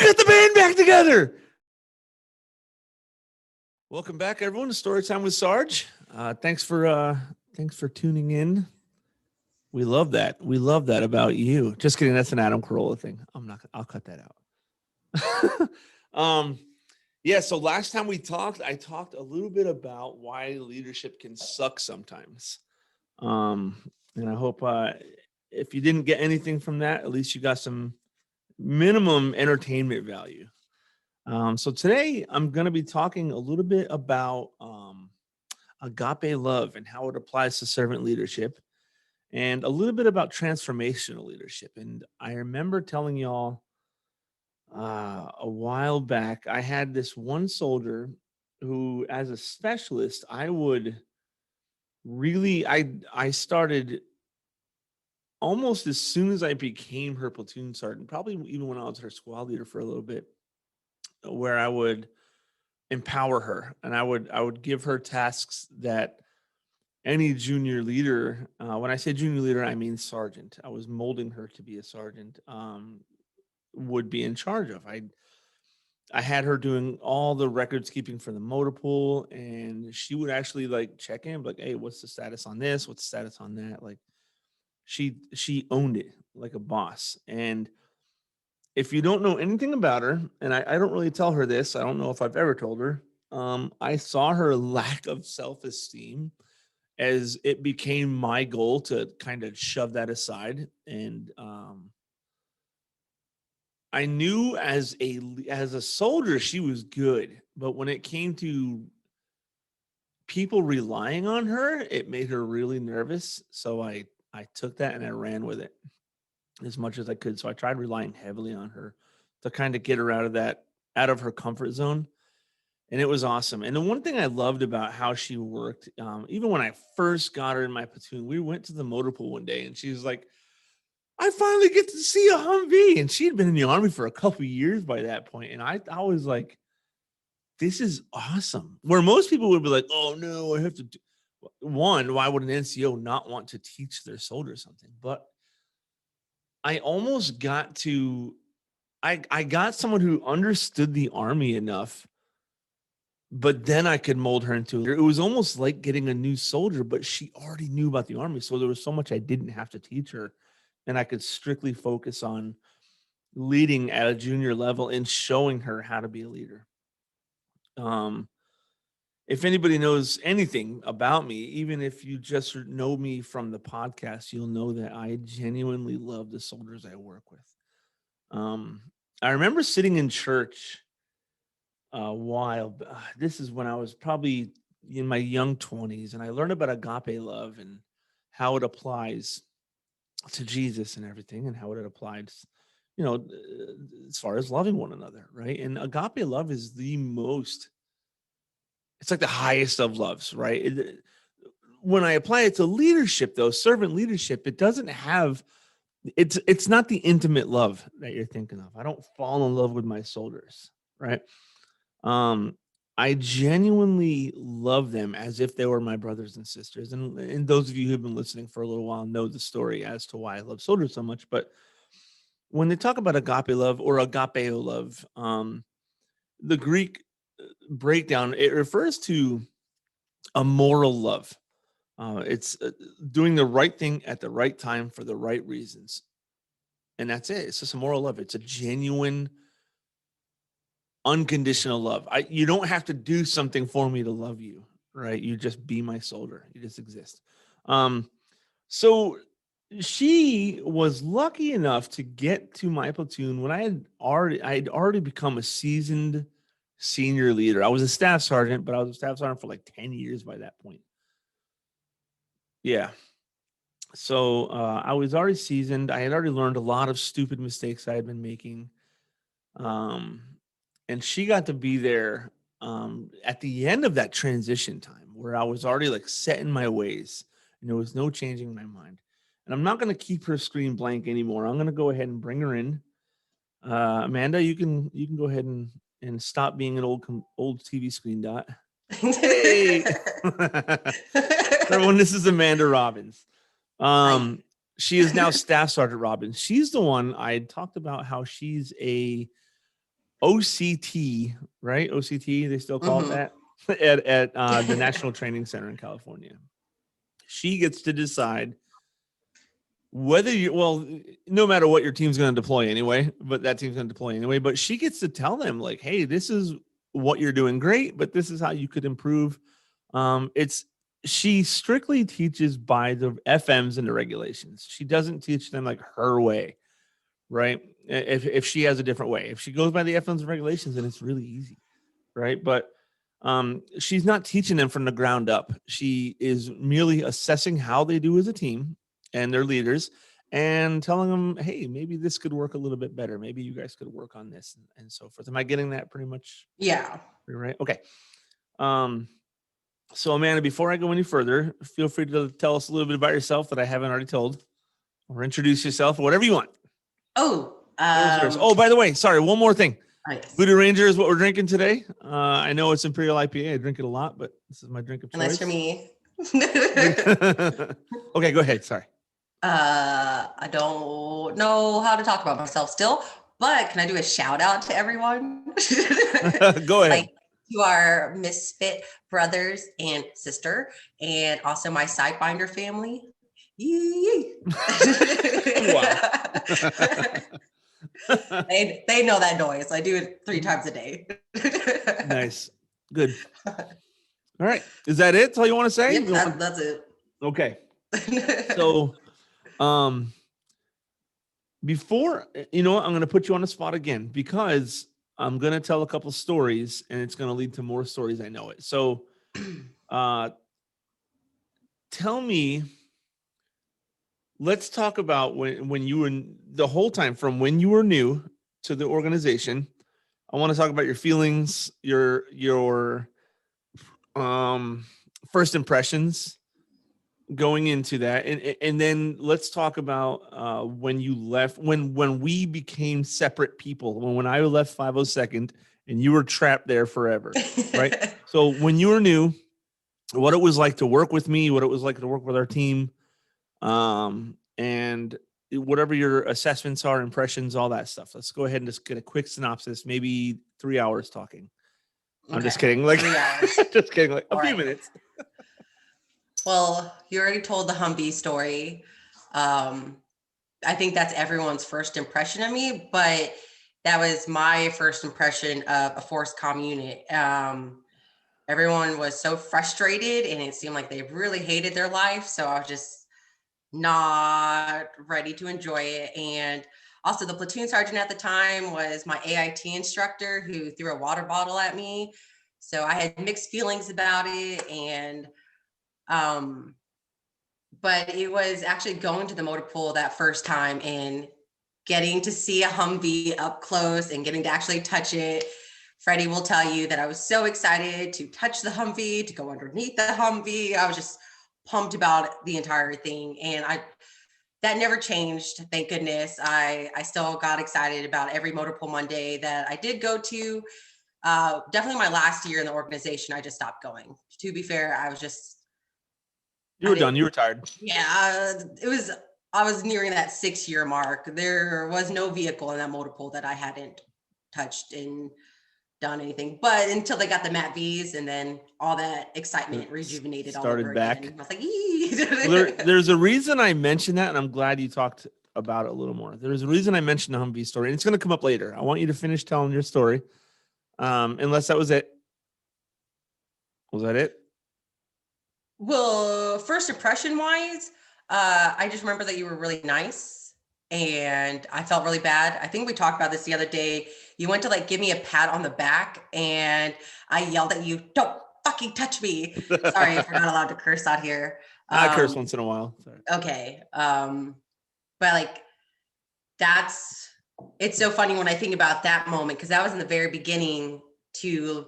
We got the band back together. Welcome back, everyone, to Story Time with Sarge. Thanks for tuning in. We love that. We love that about you. Just kidding. That's an Adam Carolla thing. I'll cut that out. Yeah. So last time we talked, I talked a little bit about why leadership can suck sometimes. And I hope if you didn't get anything from that, at least you got some minimum entertainment value. So today I'm going to be talking a little bit about agape love and how it applies to servant leadership, and a little bit about transformational leadership. And I remember telling y'all a while back, I had this one soldier who, as a specialist, I started almost as soon as I became her platoon sergeant, probably even when I was her squad leader for a little bit, where I would empower her and I would give her tasks that any junior leader, when I say junior leader, I mean sergeant. I was molding her to be a sergeant, would be in charge of. I had her doing all the records keeping for the motor pool, and she would actually like check in, like, hey, what's the status on this? What's the status on that? Like she owned it like a boss. And if you don't know anything about her, and I don't really tell her this, I don't know if I've ever told her, I saw her lack of self-esteem as it became my goal to kind of shove that aside. And I knew as a soldier, she was good. But when it came to people relying on her, it made her really nervous. So I took that and I ran with it as much as I could. So I tried relying heavily on her to kind of get her out of her comfort zone. And it was awesome. And the one thing I loved about how she worked, even when I first got her in my platoon, we went to the motor pool one day and she was like, I finally get to see a Humvee. And she had been in the Army for a couple of years by that point. And I was like, this is awesome. Where most people would be like, oh no, I have to do one. Why would an NCO not want to teach their soldiers something? But I almost got to, I got someone who understood the Army enough, but then I could mold her into it. It was almost like getting a new soldier, but she already knew about the Army. So there was so much I didn't have to teach her, and I could strictly focus on leading at a junior level and showing her how to be a leader. If anybody knows anything about me, even if you just know me from the podcast, you'll know that I genuinely love the soldiers I work with. I remember sitting in church a while. This is when I was probably in my young 20s, and I learned about agape love and how it applies to Jesus and everything, and how it applies, as far as loving one another, right? And agape love is it's like the highest of loves, right? When I apply it to leadership, though, servant leadership, it doesn't have, it's not the intimate love that you're thinking of. I don't fall in love with my soldiers, right? I genuinely love them as if they were my brothers and sisters. And those of you who've been listening for a little while know the story as to why I love soldiers so much. But when they talk about agape love or agapao love, the Greek breakdown, it refers to a moral love. It's doing the right thing at the right time for the right reasons. And that's it. It's just a moral love. It's a genuine, unconditional love. You don't have to do something for me to love you, right? You just be my soldier. You just exist. So she was lucky enough to get to my platoon when I had already become a seasoned senior leader. I was a staff sergeant, but I was a staff sergeant for like 10 years by that point. Yeah. So I was already seasoned. I had already learned a lot of stupid mistakes I had been making. And she got to be there at the end of that transition time where I was already like set in my ways and there was no changing my mind. And I'm not going to keep her screen blank anymore. I'm going to go ahead and bring her in. Amanda, you can go ahead and stop being an old TV screen dot. Hey, everyone, this is Amanda Robbins. She is now Staff Sergeant Robbins. She's the one I had talked about how she's a OCT, right? OCT, they still call it that at the National Training Center in California. She gets to decide whether no matter what your team's going to deploy anyway, but that team's going to deploy anyway, but she gets to tell them like, hey, this is what you're doing great, but this is how you could improve. She strictly teaches by the FMs and the regulations. She doesn't teach them like her way, right? If she has a different way, if she goes by the FMs and regulations, then it's really easy, right? But she's not teaching them from the ground up. She is merely assessing how they do as a team and their leaders and telling them, hey, maybe this could work a little bit better. Maybe you guys could work on this and so forth. Am I getting that pretty much? Yeah. Right. Okay. So Amanda, before I go any further, feel free to tell us a little bit about yourself that I haven't already told, or introduce yourself, or whatever you want. Oh, by the way, sorry, one more thing. Yes. Voodoo Ranger is what we're drinking today. I know it's Imperial IPA. I drink it a lot, but this is my drink of choice. Nice for me. Okay, go ahead. Sorry. I don't know how to talk about myself still, but can I do a shout out to everyone? Go ahead. Like to our Misfit brothers and sister, and also my Sidebinder family. Yee. Wow. They know that noise. I do it 3 times a day. Nice. Good. All right. Is that it? That's all you want to say? Yep, that's it. Okay. So, before, I'm going to put you on the spot again because I'm going to tell a couple stories and it's going to lead to more stories. I know it. So, tell me, let's talk about when you were the whole time from when you were new to the organization. I want to talk about your feelings, your first impressions going into that, and then let's talk about when you left, when we became separate people, when I left 502nd and you were trapped there forever, right? So when you were new, what it was like to work with me, what it was like to work with our team, and whatever your assessments are, impressions, all that stuff. Let's go ahead and just get a quick synopsis, maybe 3 hours talking. Okay. I'm just kidding. Like 3 hours. Just kidding. Like a few minutes. Well, you already told the Humvee story. I think that's everyone's first impression of me, but that was my first impression of a forced comm unit. Everyone was so frustrated and it seemed like they really hated their life. So I was just not ready to enjoy it. And also the platoon sergeant at the time was my AIT instructor who threw a water bottle at me. So I had mixed feelings about it. And but it was actually going to the motor pool that first time and getting to see a Humvee up close and getting to actually touch it. Freddie will tell you that I was so excited to touch the Humvee, to go underneath the Humvee. I was just pumped about the entire thing. And that never changed. Thank goodness. I still got excited about every motor pool Monday that I did go to. Definitely my last year in the organization, I just stopped going. To be fair, I was just, you were done. You were tired. Yeah, I was nearing that 6-year mark. There was no vehicle in that motor pool that I hadn't touched and done anything, but until they got the Mat Vs, and then all that excitement rejuvenated all over back. Again. I was like, there's a reason I mentioned that, and I'm glad you talked about it a little more. There's a reason I mentioned the Humvee story, and it's going to come up later. I want you to finish telling your story, unless that was it. Was that it? Well, first impression wise, I just remember that you were really nice and I felt really bad. I think we talked about this the other day. You went to like give me a pat on the back and I yelled at you, "Don't fucking touch me." Sorry if we're not allowed to curse out here. I curse once in a while. Sorry. Okay. But like it's so funny when I think about that moment, because that was in the very beginning to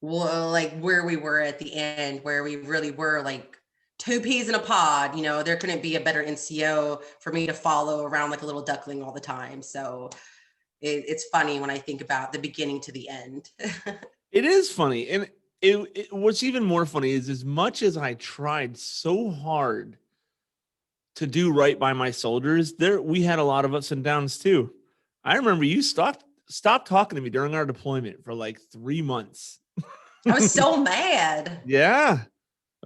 like where we were at the end, where we really were like 2 peas in a pod. There couldn't be a better NCO for me to follow around like a little duckling all the time. So it's funny when I think about the beginning to the end. It is funny. And what's even more funny is, as much as I tried so hard to do right by my soldiers, we had a lot of ups and downs too. I remember you stopped stopped talking to me during our deployment for like 3 months. I was so mad. Yeah.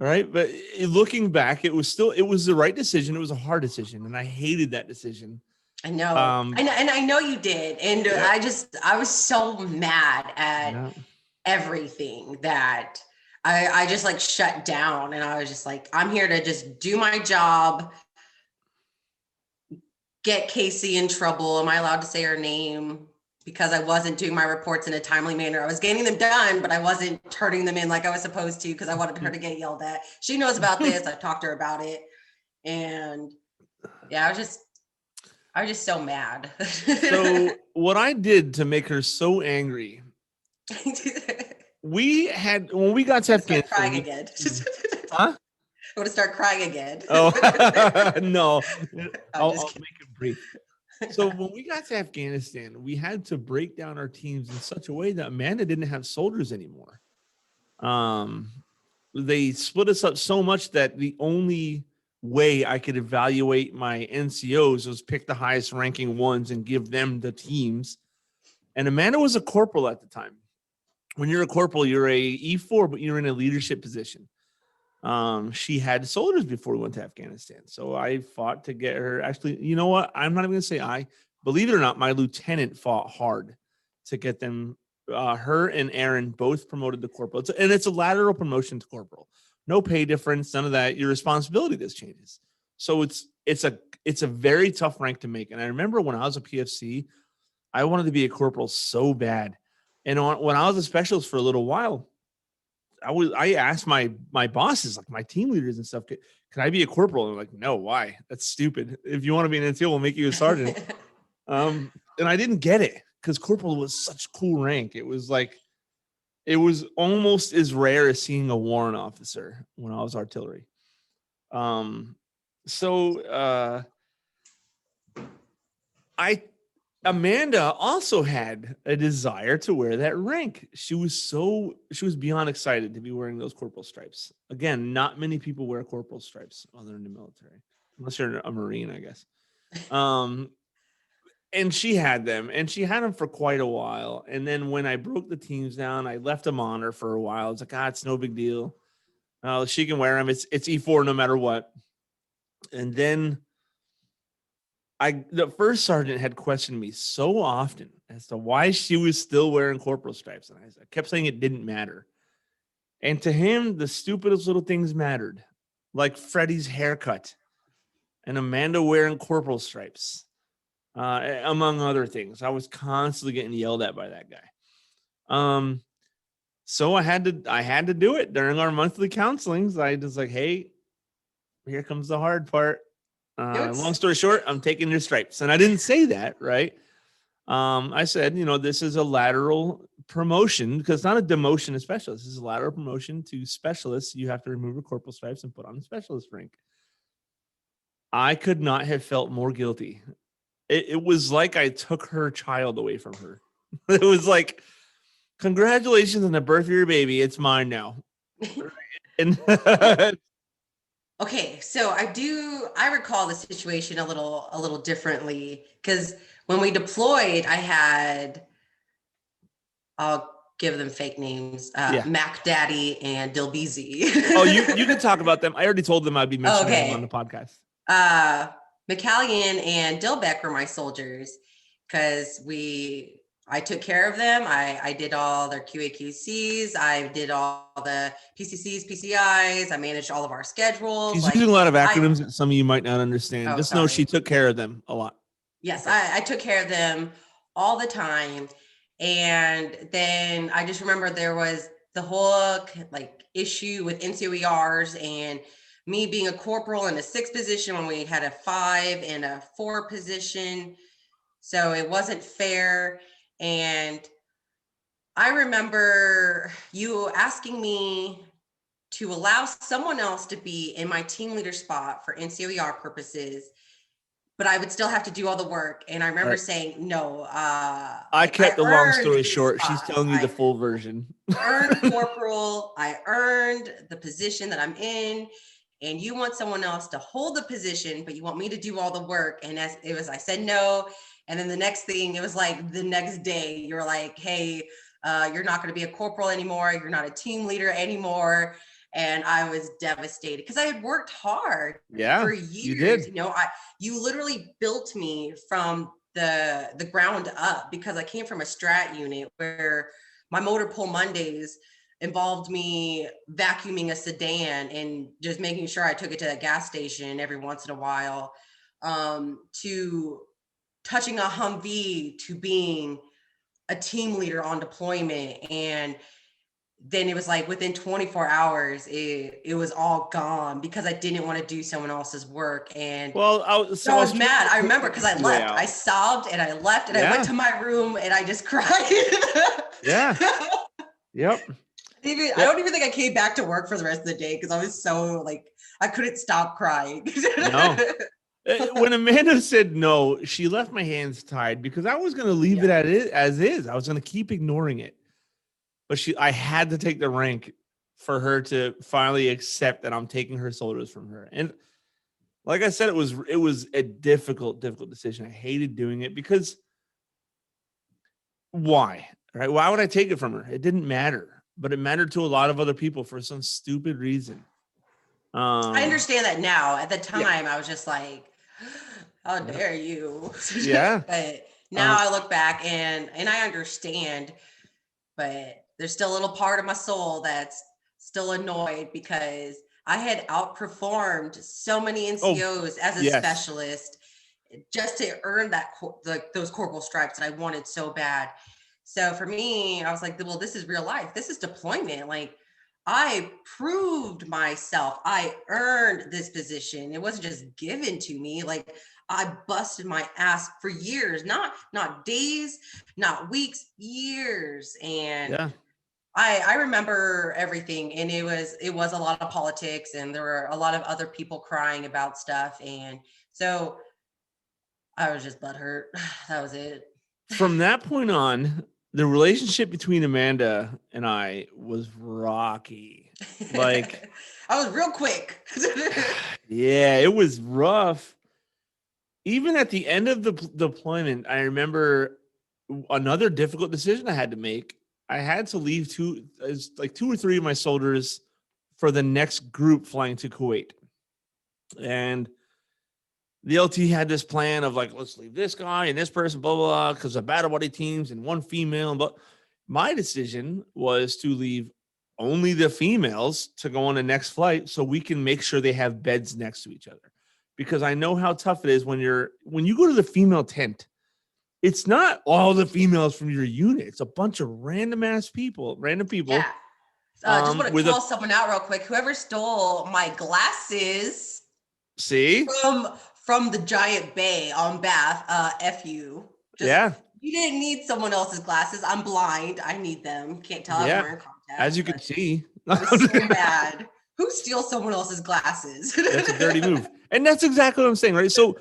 All right. But looking back, it was the right decision. It was a hard decision. And I hated that decision. I know. Um, And I know you did. And yeah. I was so mad at Yeah. everything that I just like shut down, and I was just like, I'm here to just do my job, get Casey in trouble. Am I allowed to say her name? Because I wasn't doing my reports in a timely manner. I was getting them done, but I wasn't turning them in like I was supposed to, because I wanted her to get yelled at. She knows about this. I've talked to her about it. And yeah, I was just so mad. So what I did to make her so angry, when we got to Start crying Afghanistan, again. huh? I'm gonna start crying again. Oh, no, I'll Kidding. make it brief. So when we got to Afghanistan, we had to break down our teams in such a way that Amanda didn't have soldiers anymore. They split us up so much that the only way I could evaluate my NCOs was pick the highest ranking ones and give them the teams. And Amanda was a corporal at the time. When you're a corporal, you're a E4, but you're in a leadership position. She had soldiers before we went to Afghanistan. So I fought to get her. Actually, you know what? I'm not even going to say I. Believe it or not, my lieutenant fought hard to get them, her and Aaron both promoted to corporal. And it's a lateral promotion to corporal. No pay difference, none of that. Your responsibility just changes. So it's a very tough rank to make. And I remember when I was a PFC, I wanted to be a corporal so bad. And when I was a specialist for a little while, I asked my bosses, like my team leaders and stuff, can I be a corporal? And they're like, no, why? That's stupid. If you want to be an NCO, we'll make you a sergeant. And I didn't get it because corporal was such a cool rank. It was almost as rare as seeing a warrant officer when I was artillery. So Amanda also had a desire to wear that rank. She was beyond excited to be wearing those corporal stripes. Again, not many people wear corporal stripes other in the military, unless you're a Marine, I guess. And she had them for quite a while. And then when I broke the teams down, I left them on her for a while. It's like, it's no big deal. She can wear them. It's E4 no matter what. And then the first sergeant had questioned me so often as to why she was still wearing corporal stripes. And I kept saying it didn't matter. And to him, the stupidest little things mattered, like Freddie's haircut and Amanda wearing corporal stripes, among other things. I was constantly getting yelled at by that guy. So I had to do it during our monthly counselings. I was like, hey, here comes the hard part. Long story short, I'm taking your stripes. And I didn't say that, right? I said, this is a lateral promotion because it's not a demotion to specialist. This is a lateral promotion to specialists. You have to remove your corporal stripes and put on the specialist rank. I could not have felt more guilty. It was like I took her child away from her. It was like, congratulations on the birth of your baby. It's mine now. And okay, so I recall the situation a little differently, because when we deployed, I'll give them fake names, Mac Daddy and Dilbeezy. Oh, you can talk about them. I already told them I'd be mentioning them on the podcast. McCallion and Dilbeck were my soldiers because I took care of them. I did all their QAQCs. I did all the PCCs, PCIs. I managed all of our schedules. She's using a lot of acronyms that some of you might not understand. Just know she took care of them a lot. Yes, I took care of them all the time. And then I just remember there was the whole issue with NCOERs and me being a corporal in a 6 position when we had a 5 and a 4 position. So it wasn't fair. And I remember you asking me to allow someone else to be in my team leader spot for NCOER purposes, but I would still have to do all the work. And I remember saying, no. I kept the long story short. She's telling you the full version. Earned corporal. I earned the position that I'm in. And you want someone else to hold the position, but you want me to do all the work. And I said no. And then the next thing, it was like the next day, you're like, hey, you're not going to be a corporal anymore. You're not a team leader anymore. And I was devastated because I had worked hard Yeah, for you years. did. You literally built me from the ground up, because I came from a strat unit where my motor pull Mondays involved me vacuuming a sedan and just making sure I took it to a gas station every once in a while, to touching a Humvee, to being a team leader on deployment. And then it was like within 24 hours, it was all gone because I didn't want to do someone else's work. And Well, so I was trying mad. to I figure remember because I this way left. I out. sobbed and I left and I went Yeah, to my room and I just cried. yeah, yep. I Yeah. don't even think I came back to work for the rest of the day because I was so like, I couldn't stop crying. No. When Amanda said no, she left my hands tied because I was going to leave it Yeah. as is. I was going to keep ignoring it. But I had to take the rank for her to finally accept that I'm taking her soldiers from her. And like I said, it was a difficult decision. I hated doing it because why? Right? Why would I take it from her? It didn't matter, but it mattered to a lot of other people for some stupid reason. I understand that now. At the Yeah. time, I was just like, how Yeah. dare you? Yeah. But now Um, I look back and I understand, but there's still a little part of my soul that's still annoyed because I had outperformed so many oh, NCOs as a yes. specialist just to earn those corporal stripes that I wanted so bad. So for me, I was like, well, this is real life. This is deployment. Like, I proved myself. I earned this position. It wasn't just given to me. Like, I busted my ass for years, not days, not weeks, years. And Yeah. I remember everything, and it was a lot of politics, and there were a lot of other people crying about stuff. And so I was just butthurt. That was it. From that point on, the relationship between Amanda and I was rocky. Like, I was real quick. yeah, it was rough. Even at the end of the deployment, I remember another difficult decision I had to make. I had to leave two or three of my soldiers for the next group flying to Kuwait. And the LT had this plan of like, let's leave this guy and this person, blah, blah, blah, because of battle buddy teams and one female. But my decision was to leave only the females to go on the next flight so we can make sure they have beds next to each other. Because I know how tough it is when you go to the female tent, it's not all the females from your unit. It's a bunch of random people Yeah. Just want to with a call someone out real quick. Whoever stole my glasses see, from the giant bay on Bath, F you. Just, yeah, you didn't need someone else's glasses. I'm blind. I need them. Can't tell I'm yeah. wearing As contacts, you can but see, I was so mad. Who steals someone else's glasses? that's a dirty move. And that's exactly what I'm saying, right? So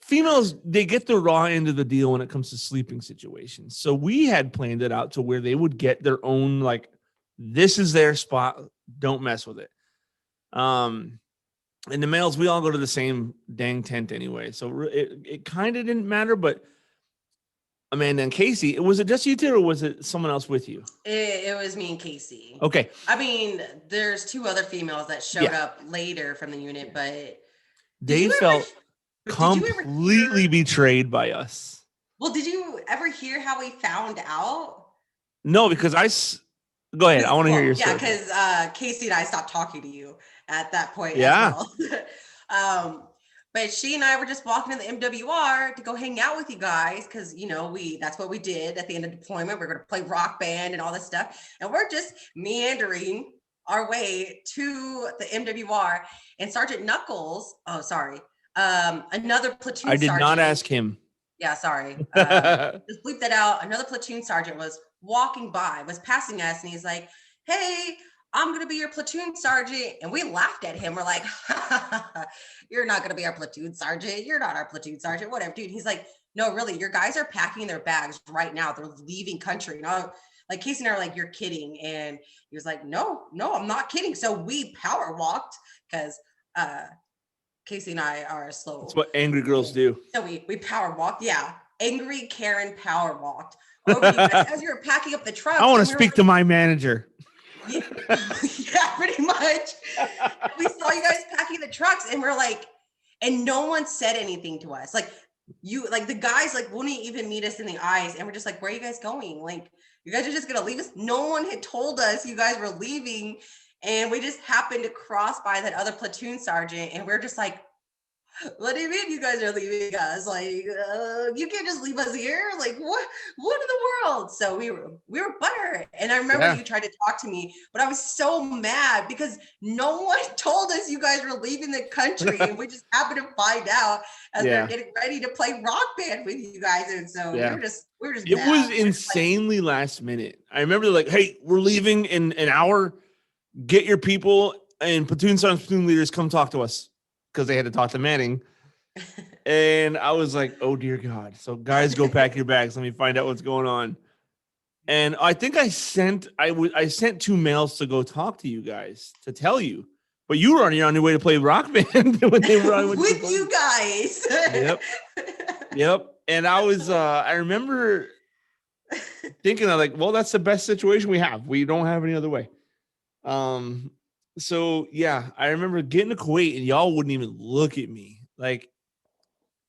females, they get the raw end of the deal when it comes to sleeping situations. So we had planned it out to where they would get their own, like, this is their spot. Don't mess with it. And the males, we all go to the same dang tent anyway. So it kind of didn't matter, but Amanda and Casey, was it just you two or was it someone else with you? It was me and Casey. Okay. I mean, there's two other females that showed Yeah. up later from the unit, but did They you ever felt did you ever completely hear betrayed by us. well, did you ever hear how we found out? No, because go ahead. I want to hear your story. Because Casey and I stopped talking to you at that point as Yeah. well. But she and I were just walking in the MWR to go hang out with you guys because that's what we did at the end of deployment. We're going to play rock band and all this stuff, and we're just meandering our way to the MWR. And Sergeant Knuckles, oh sorry, another platoon I did sergeant. not ask him. Yeah, sorry. Just bleep that out. Another platoon sergeant was walking by, was passing us, and he's like, "Hey, I'm going to be your platoon sergeant." And we laughed at him. We're like, "You're not going to be our platoon sergeant. You're not our platoon sergeant. Whatever, dude." He's like, "No, really, your guys are packing their bags right now. They're leaving country." And like Casey and I are like, "You're kidding." And he was like, No, I'm not kidding. So we power walked because Casey and I are slow. That's what angry girls do. So we power walked, yeah. angry Karen power walked over to you guys as you were packing up the trucks. I want to and we were speak like, to my manager. yeah, yeah, pretty much. We saw you guys packing the trucks, and we're like, and no one said anything to us. Like the guys like wouldn't even meet us in the eyes, and we're just like, where are you guys going? Like, you guys are just gonna leave us? No one had told us you guys were leaving, and we just happened to cross by that other platoon sergeant, and we're just like, what do you mean you guys are leaving us? Like, you can't just leave us here. Like, what in the world? So we were butthurt. And I remember you tried to talk to me, but I was so mad because no one told us you guys were leaving the country, and we just happened to find out as we were getting ready to play Rock Band with you guys. And so we were just it mad. was insanely last minute. I remember they're like, hey, we're leaving in an hour. Get your people, and platoon sergeants, platoon leaders, come talk to us. Because they had to talk to Manning. And I was like, oh dear God. So guys, go pack your bags. Let me find out what's going on. And I think I sent 2 mails to go talk to you guys to tell you. But you were on your way to play Rock Band when they were on with you guys. Yep. And I was I remember thinking of like, well, that's the best situation we have. We don't have any other way. So yeah, I remember getting to Kuwait and y'all wouldn't even look at me. Like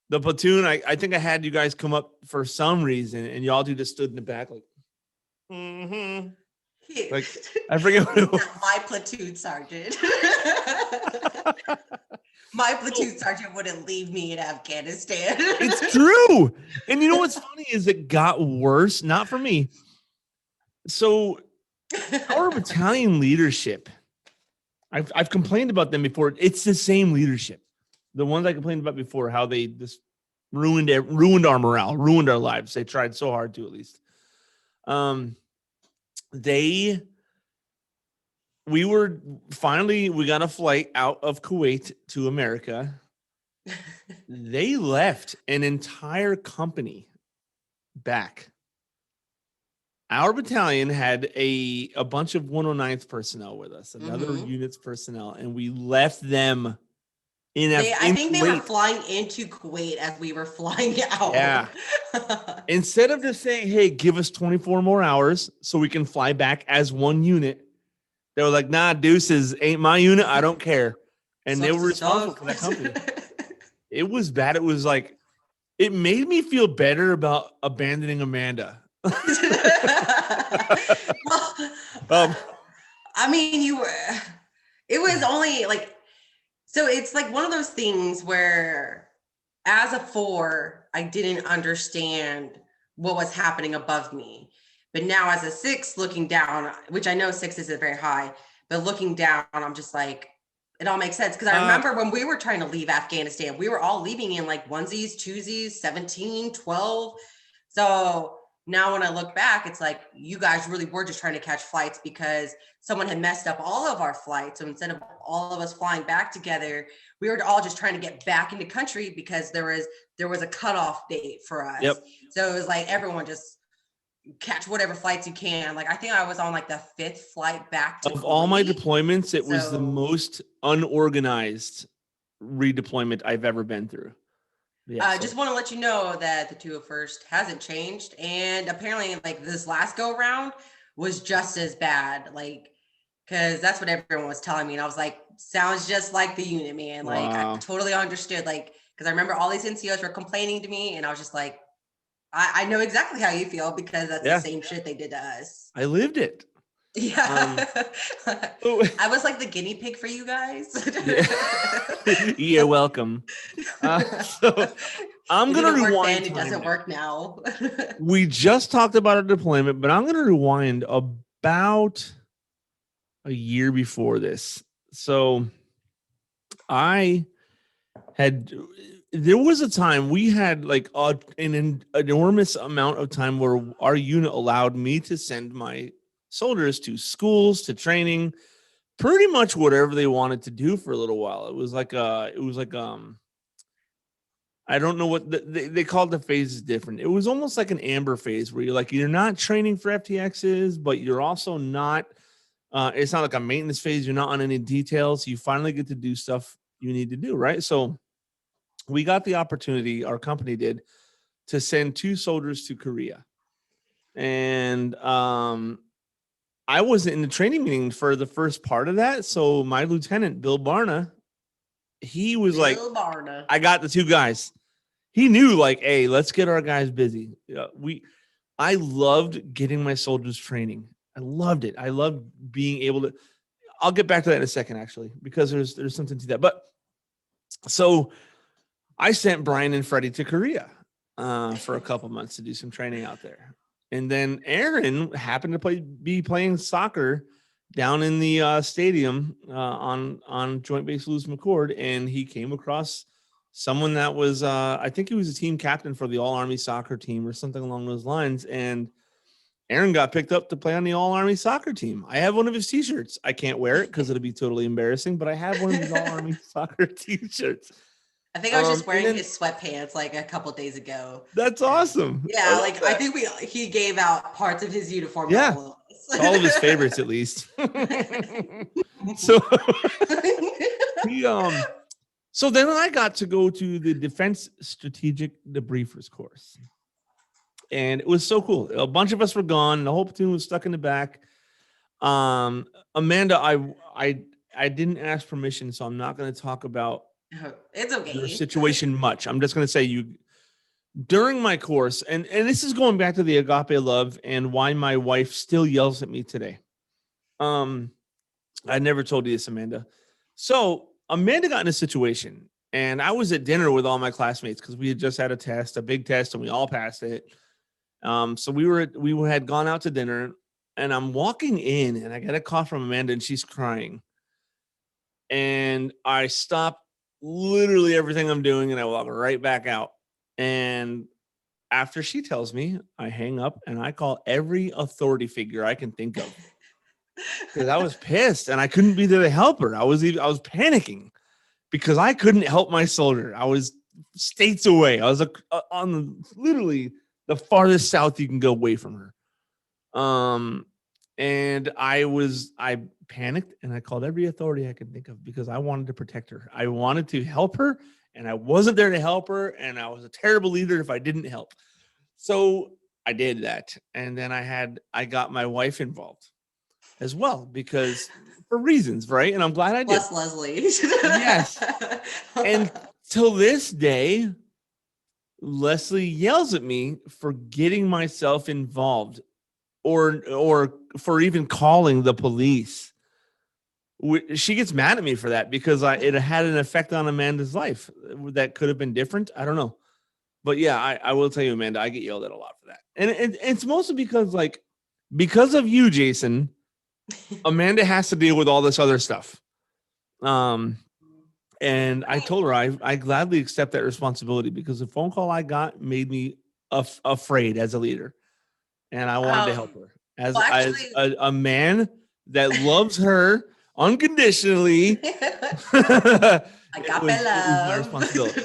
the platoon, I think I had you guys come up for some reason, and y'all two just stood in the back like, like I forget what it was. My platoon sergeant. My platoon sergeant wouldn't leave me in Afghanistan. It's true. And you know what's funny is it got worse, not for me. So our battalion leadership, I've complained about them before. It's the same leadership. The ones I complained about before, how they just ruined our morale, ruined our lives. They tried so hard to, at least. We got a flight out of Kuwait to America. They left an entire company back. Our battalion had a bunch of 109th personnel with us, another unit's personnel, and we left them I think they were flying into Kuwait as we were flying out. Yeah. Instead of just saying, hey, give us 24 more hours so we can fly back as one unit, they were like, nah, deuces, ain't my unit. I don't care. And they were responsible for that company. It was bad. It was like, it made me feel better about abandoning Amanda. I mean, it was only like, so it's like one of those things where as a 4, I didn't understand what was happening above me. But now as a 6 looking down, which I know 6 isn't very high, but looking down, I'm just like, it all makes sense. Because I remember when we were trying to leave Afghanistan, we were all leaving in like onesies, twosies, 17, 12. So now when I look back, it's like you guys really were just trying to catch flights because someone had messed up all of our flights. So instead of all of us flying back together, we were all just trying to get back into country because there was a cutoff date for us. Yep. So it was like everyone just catch whatever flights you can. Like I think I was on like the 5th flight back to of Kuwait. all my deployments, it was the most unorganized redeployment I've ever been through. I just want to let you know that the 201st hasn't changed, and apparently like this last go round was just as bad, like because that's what everyone was telling me, and I was like, sounds just like the unit, man. Like I totally understood, like because I remember all these NCOs were complaining to me, and I was just like, I know exactly how you feel because that's the same shit they did to us. I lived it. Yeah. I was like the guinea pig for you guys. You're welcome. So I'm going to rewind. It doesn't work now. We just talked about a deployment, but I'm going to rewind about a year before this. So there was a time we had like an enormous amount of time where our unit allowed me to send my soldiers to schools, to training, pretty much whatever they wanted to do for a little while. It was like I don't know what they called the phases different. It was almost like an amber phase where you're not training for FTXs, but you're also not, it's not like a maintenance phase. You're not on any details. You finally get to do stuff you need to do. Right. So we got the opportunity, our company did, to send 2 soldiers to Korea. And I wasn't in the training meeting for the first part of that. So my lieutenant, Bill Barna, he was like, Bill Barna. I got the 2 guys. He knew, like, hey, let's get our guys busy. I loved getting my soldiers training. I loved it. I loved being able to. I'll get back to that in a second, actually, because there's something to that. But so I sent Brian and Freddie to Korea for a couple months to do some training out there. And then Aaron happened to be playing soccer down in the stadium on Joint Base Lewis McChord, and he came across someone that was I think he was a team captain for the All Army soccer team or something along those lines. And Aaron got picked up to play on the All Army soccer team. I have one of his T-shirts. I can't wear it because it'll be totally embarrassing, but I have one of his All Army soccer T-shirts. I think I was just wearing his sweatpants like a couple days ago. That's awesome. Yeah, like I think he gave out parts of his uniform. Yeah, all of his favorites at least. So so then I got to go to the Defense Strategic Debriefers course, and it was so cool. A bunch of us were gone. The whole platoon was stuck in the back. Amanda, I didn't ask permission, so I'm not going to talk about it's okay your situation much. I'm just going to say during my course, and this is going back to the agape love and why my wife still yells at me today. I never told you this, Amanda. So Amanda got in a situation, and I was at dinner with all my classmates because we had just had a big test, and we all passed it. So we had gone out to dinner, and I'm walking in, and I get a call from Amanda, and she's crying. And I stop literally everything I'm doing, and I walk right back out. And after she tells me, I hang up and I call every authority figure I can think of. Because I was pissed and I couldn't be there to help her. I was panicking because I couldn't help my soldier. I was states away. I was on literally the farthest south you can go away from her. And I panicked and I called every authority I could think of because I wanted to protect her. I wanted to help her, and I wasn't there to help her, and I was a terrible leader if I didn't help. So I did that. And then I got my wife involved as well because for reasons, right? And I'm glad I did. Plus Leslie. Yes. And till this day, Leslie yells at me for getting myself involved or for even calling the police. She gets mad at me for that because it had an effect on Amanda's life that could have been different. I don't know. But yeah, I will tell you, Amanda, I get yelled at a lot for that. And it's mostly because of you, Jason, Amanda has to deal with all this other stuff. And I told her I gladly accept that responsibility because the phone call I got made me afraid as a leader. And I wanted to help her as a man that loves her unconditionally. I got it was my responsibility.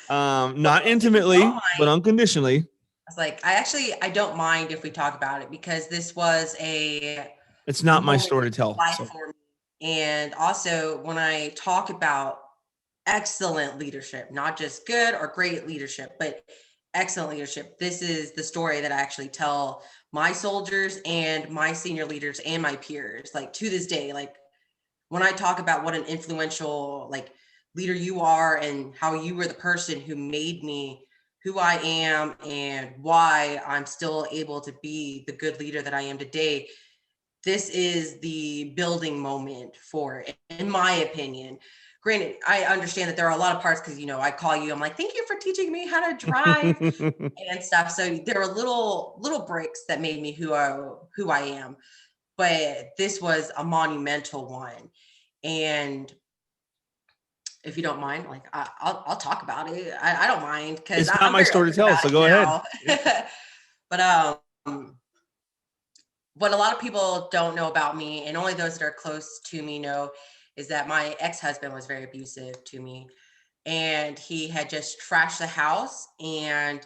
Not intimately, but unconditionally. I was like, I don't mind if we talk about it because this was it's not my story to tell. So. For me. And also when I talk about excellent leadership, not just good or great leadership, but excellent leadership, this is the story that I actually tell my soldiers and my senior leaders and my peers, like to this day. Like when I talk about what an influential leader you are and how you were the person who made me who I am and why I'm still able to be the good leader that I am today, this is the building moment for it, in my opinion. Granted, I understand that there are a lot of parts because, I call you, I'm like, thank you for teaching me how to drive and stuff. So there are little breaks that made me who I am. But this was a monumental one. And if you don't mind, I'll talk about it. I don't mind because it's not my story to tell. So go ahead. But what a lot of people don't know about me, and only those that are close to me know, is that my ex-husband was very abusive to me, and he had just trashed the house, and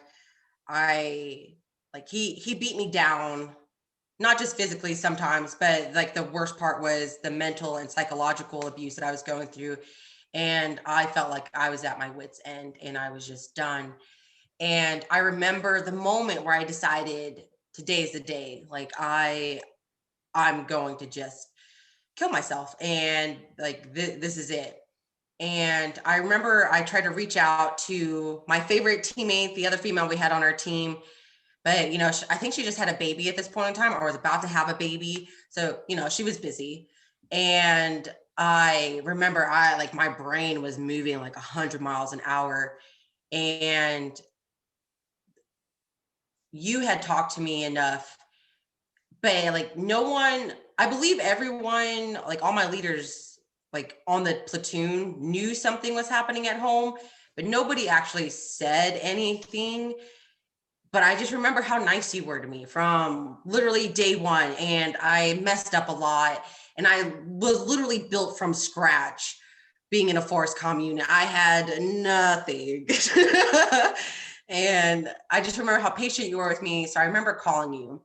he beat me down, not just physically sometimes, but the worst part was the mental and psychological abuse that I was going through. And I felt like I was at my wit's end and I was just done. And I remember the moment where I decided today's the day. Like I'm going to just kill myself, and like this is it. And I remember I tried to reach out to my favorite teammate, the other female we had on our team, but I think she just had a baby at this point in time, or was about to have a baby. So, she was busy. And I remember my brain was moving like 100 miles an hour. And you had talked to me enough, but like no one, I believe everyone, like all my leaders, like on the platoon knew something was happening at home, but nobody actually said anything. But I just remember how nice you were to me from literally day one. And I messed up a lot. And I was literally built from scratch being in a forest commune. I had nothing. And I just remember how patient you were with me. So I remember calling you.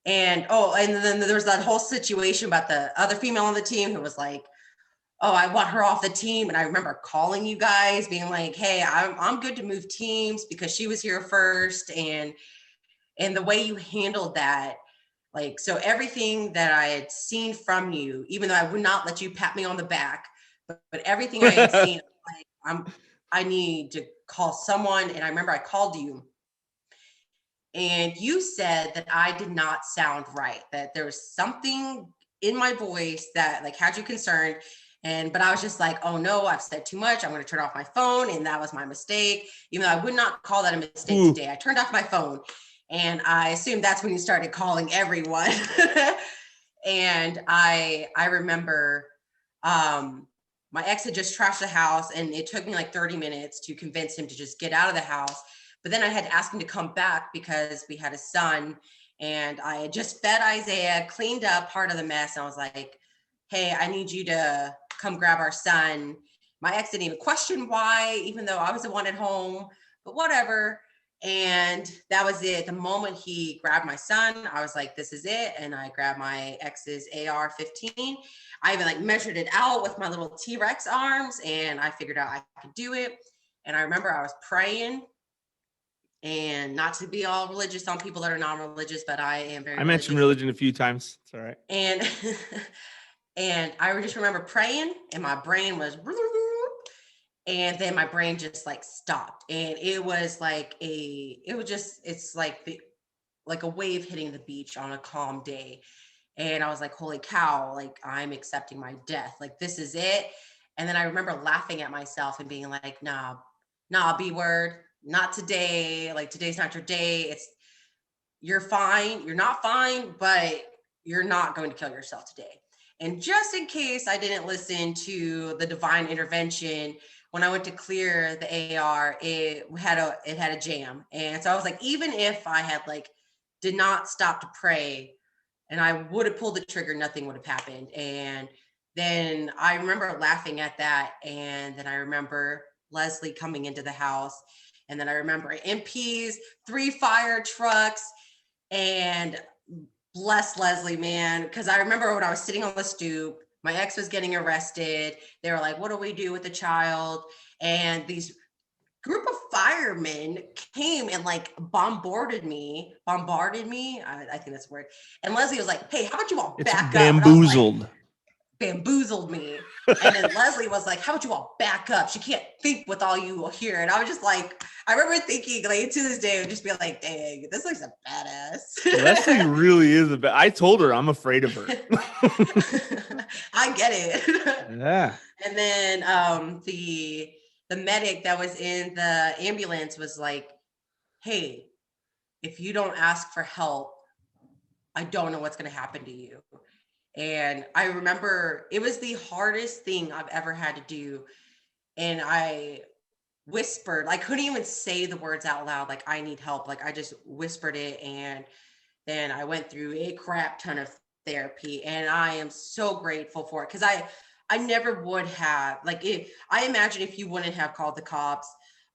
And then there was that whole situation about the other female on the team who was like, oh, I want her off the team. And I remember calling you guys being like, hey, I'm good to move teams, because she was here first. And the way you handled that, like, so everything that I had seen from you, even though I would not let you pat me on the back, but everything I had seen, like, I need to call someone. And I remember I called you, and you said that I did not sound right, that there was something in my voice that like had you concerned. But I was just like, oh no, I've said too much. I'm going to turn off my phone. And that was my mistake. Even though I would not call that a mistake Ooh. today. I turned off my phone, and I assumed that's when you started calling everyone. And I remember my ex had just trashed the house, and it took me like 30 minutes to convince him to just get out of the house. But then I had to ask him to come back because we had a son, and I had just fed Isaiah, cleaned up part of the mess. And I was like, hey, I need you to come grab our son. My ex didn't even question why, even though I was the one at home, but whatever. And that was it. The moment he grabbed my son, I was like, this is it. And I grabbed my ex's AR-15. I even like measured it out with my little T-Rex arms, and I figured out I could do it. And I remember I was praying, and not to be all religious on people that are non-religious, but I am very I mentioned religious. religion a few times. It's all right. And and I just remember praying, and my brain was, and then my brain just like stopped. And it was like it's like a wave hitting the beach on a calm day. And I was like, holy cow, like I'm accepting my death. Like this is it. And then I remember laughing at myself and being like, nah, B word, not today. Like today's not your day. You're fine. You're not fine, but you're not going to kill yourself today. And just in case I didn't listen to the divine intervention, when I went to clear the AR, it had a jam. And so I was like, even if I had like did not stop to pray and I would have pulled the trigger, nothing would have happened. And then I remember laughing at that. And then I remember Leslie coming into the house. And then I remember MPs, 3 fire trucks, and bless Leslie, man. Because I remember when I was sitting on the stoop, my ex was getting arrested. They were like, what do we do with the child? And these group of firemen came and like bombarded me. I think that's the word. And Leslie was like, hey, how about you all It's back up? And I was like, bamboozled. bamboozled me. And then Leslie was like, how about you all back up? She can't think with all you hear. And I was just like, I remember thinking, like, to this day, I would just be like, dang, this looks a badass. Leslie really is I told her I'm afraid of her. I get it. Yeah. And then the medic that was in the ambulance was like, hey, if you don't ask for help, I don't know what's going to happen to you. And I remember it was the hardest thing I've ever had to do. And I whispered, I couldn't even say the words out loud, like, I need help. Like, I just whispered it. And then I went through a crap ton of therapy. And I am so grateful for it. Because I never would have, like, I imagine if you wouldn't have called the cops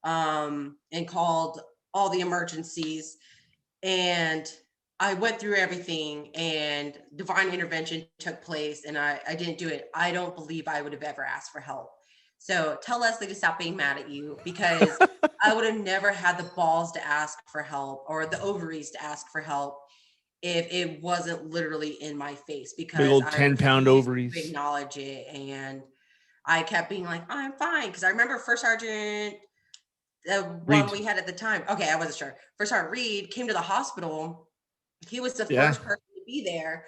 and called all the emergencies, and I went through everything and divine intervention took place, and I didn't do it, I don't believe I would have ever asked for help. So tell Leslie to stop being mad at you, because I would have never had the balls to ask for help, or the ovaries to ask for help, if it wasn't literally in my face, Big because old I 10-pound refused to ovaries. acknowledge it. And I kept being like, I'm fine. Because I remember First Sergeant, the one Reed. we had at the time. Okay, I wasn't sure. First Sergeant Reed came to the hospital. He was the Yeah. first person to be there.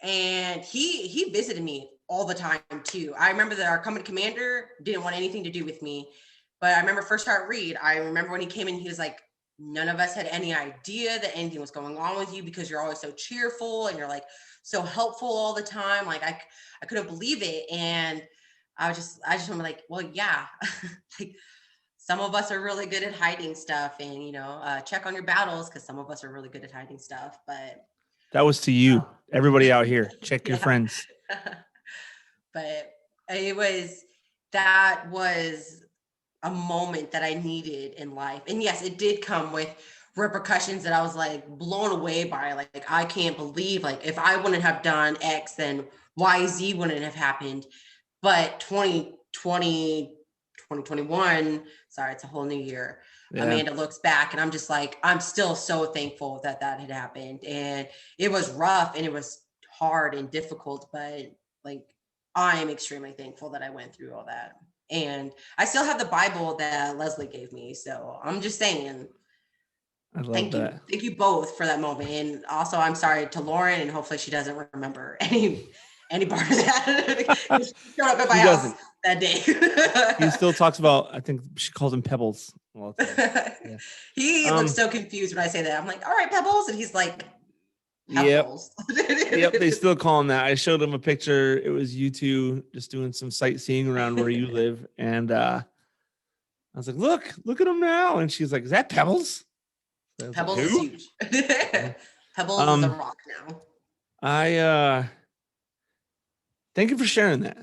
And he visited me all the time too. I remember that our company commander didn't want anything to do with me, but I remember First Sergeant Reed. I remember when he came in, he was like, none of us had any idea that anything was going on with you, because you're always so cheerful and you're like so helpful all the time. Like I couldn't believe it. And I just remember like, well, yeah, like some of us are really good at hiding stuff, and check on your battles, because some of us are really good at hiding stuff. But That was to you. Everybody out here, check your yeah. friends. But that was a moment that I needed in life. And yes, it did come with repercussions that I was like blown away by. Like I can't believe, like, if I wouldn't have done X, then YZ wouldn't have happened. But 2020, 2021, sorry, it's a whole new year. Yeah. Amanda looks back, and I'm just like, I'm still so thankful that had happened. And it was rough and it was hard and difficult, but like, I am extremely thankful that I went through all that. And I still have the Bible that Leslie gave me. So I'm just saying, I love thank you. that. Thank you both for that moment. And also, I'm sorry to Lauren, and hopefully she doesn't remember any part of that. She showed up at my house that day. He still talks about, I think she calls him Pebbles. Well, yeah. He looks so confused when I say that. I'm like, all right, Pebbles. And he's like, Pebbles. Yep. They still call him that. I showed him a picture. It was you two just doing some sightseeing around where you live. And I was like, look at him now. And she's like, is that Pebbles? So Pebbles like, is huge. Pebbles is a rock now. I thank you for sharing that.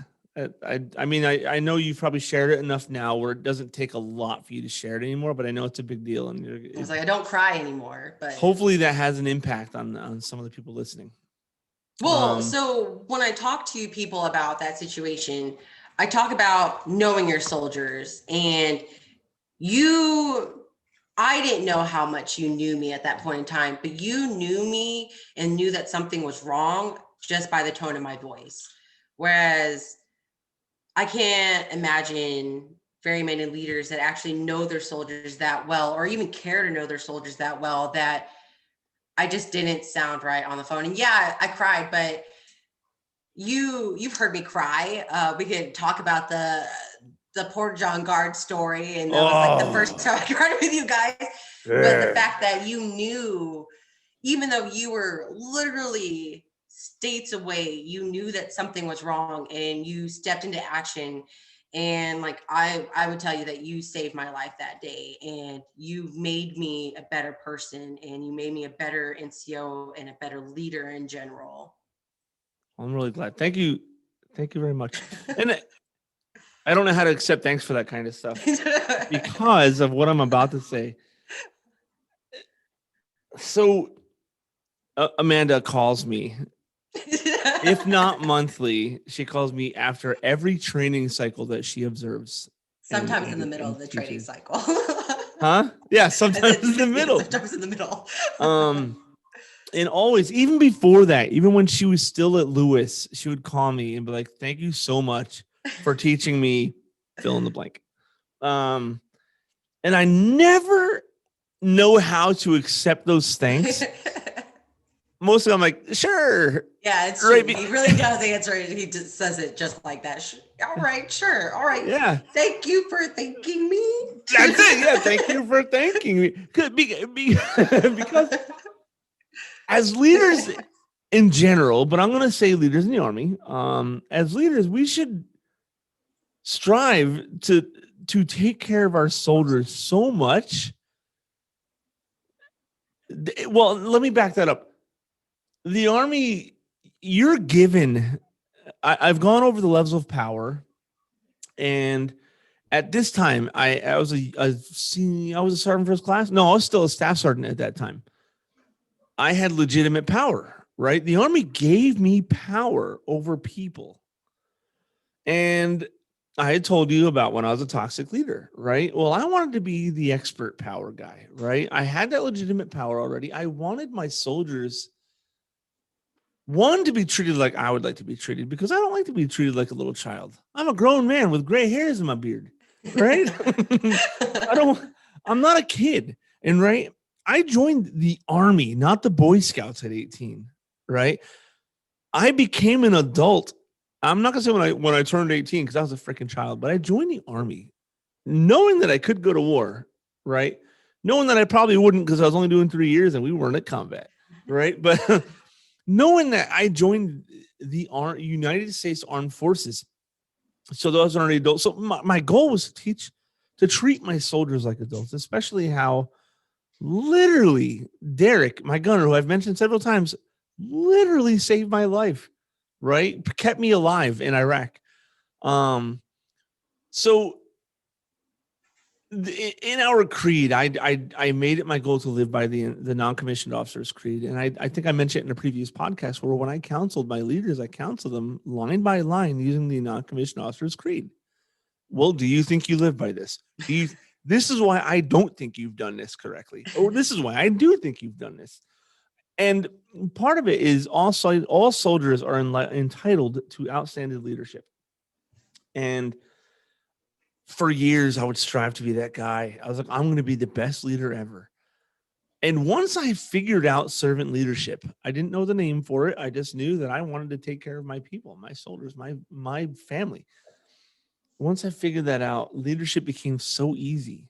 I mean, I know you've probably shared it enough now where it doesn't take a lot for you to share it anymore, but I know it's a big deal. And I was like, I don't cry anymore, but hopefully that has an impact on some of the people listening. Well, so when I talk to people about that situation, I talk about knowing your soldiers. And I didn't know how much you knew me at that point in time, but you knew me and knew that something was wrong just by the tone of my voice. Whereas I can't imagine very many leaders that actually know their soldiers that well, or even care to know their soldiers that well, that I just didn't sound right on the phone. And yeah, I cried, but you've heard me cry. We could talk about the Port John Guard story, and that was like the first time I cried with you guys. But the fact that you knew, even though you were literally states away, you knew that something was wrong, and you stepped into action. And like I would tell you that you saved my life that day, and you made me a better person, and you made me a better NCO and a better leader in general. I'm really glad. Thank you very much. And I don't know how to accept thanks for that kind of stuff because of what I'm about to say. So Amanda calls me, if not monthly, she calls me after every training cycle that she observes. Sometimes in the middle of the training cycle. Huh? Yeah, sometimes in the middle. Sometimes in the middle. And always, even before that, even when she was still at Lewis, she would call me and be like, thank you so much for teaching me fill in the blank. And I never know how to accept those thanks. Mostly I'm like, sure. Yeah, it's true. He really does answer it. He just says it just like that. All right, sure. All right. Yeah. Thank you for thanking me. That's it. Yeah. Thank you for thanking me. Because as leaders in general, but I'm going to say leaders in the Army, as leaders, we should strive to take care of our soldiers so much. Well, let me back that up. The Army, you're given, I've gone over the levels of power, and at this time, I was a sergeant first class. No, I was still a staff sergeant at that time. I had legitimate power, right? The Army gave me power over people. And I had told you about when I was a toxic leader, right? Well, I wanted to be the expert power guy, right? I had that legitimate power already. I wanted my soldiers, one, to be treated like I would like to be treated, because I don't like to be treated like a little child. I'm a grown man with gray hairs in my beard, right? I don't, I'm not a kid. And right, I joined the army, not the Boy Scouts at 18, right? I became an adult. I'm not gonna say when I turned 18 because I was a freaking child, but I joined the army knowing that I could go to war, right? Knowing that I probably wouldn't because I was only doing 3 years and we weren't at combat, right? But knowing that I joined the United States Armed Forces, so those are already adults. So my goal was to treat my soldiers like adults, especially how literally Derek, my gunner, who I've mentioned several times, literally saved my life, right? Kept me alive in Iraq. So in our creed, I made it my goal to live by the non-commissioned officers creed, and I think I mentioned it in a previous podcast where when I counseled my leaders, I counseled them line by line using the non-commissioned officers creed. Well, do you think you live by this? Do you? This is why I don't think you've done this correctly, or this is why I do think you've done this. And part of it is also all soldiers are entitled to outstanding leadership. And for years, I would strive to be that guy. I was like, I'm going to be the best leader ever. And once I figured out servant leadership, I didn't know the name for it. I just knew that I wanted to take care of my people, my soldiers, my family. Once I figured that out, leadership became so easy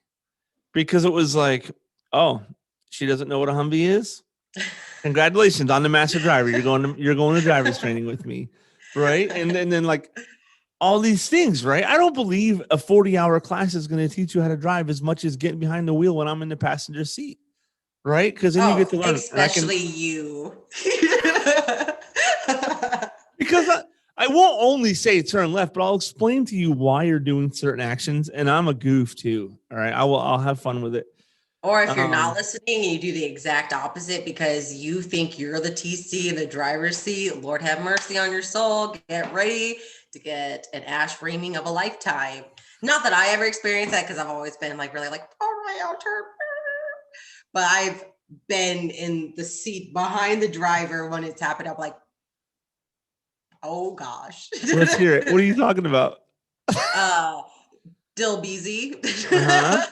because it was like, oh, she doesn't know what a Humvee is. Congratulations on the master driver. You're going to driver's training with me, right? And then like all these things, right? I don't believe a 40-hour class is going to teach you how to drive as much as getting behind the wheel when I'm in the passenger seat, right? Because then you Oh, get to learn. especially you. Because I won't only say turn left, but I'll explain to you why you're doing certain actions. And I'm a goof too. All right. I'll have fun with it. Or if you're not listening and you do the exact opposite because you think you're the TC in the driver's seat, Lord have mercy on your soul. Get ready to get an ash reaming of a lifetime. Not that I ever experienced that because I've always been like really like, all right, I'll turn. But I've been in the seat behind the driver when it's happened. I'm like, oh gosh. Let's hear it. What are you talking about? Dill Beezy. Uh-huh.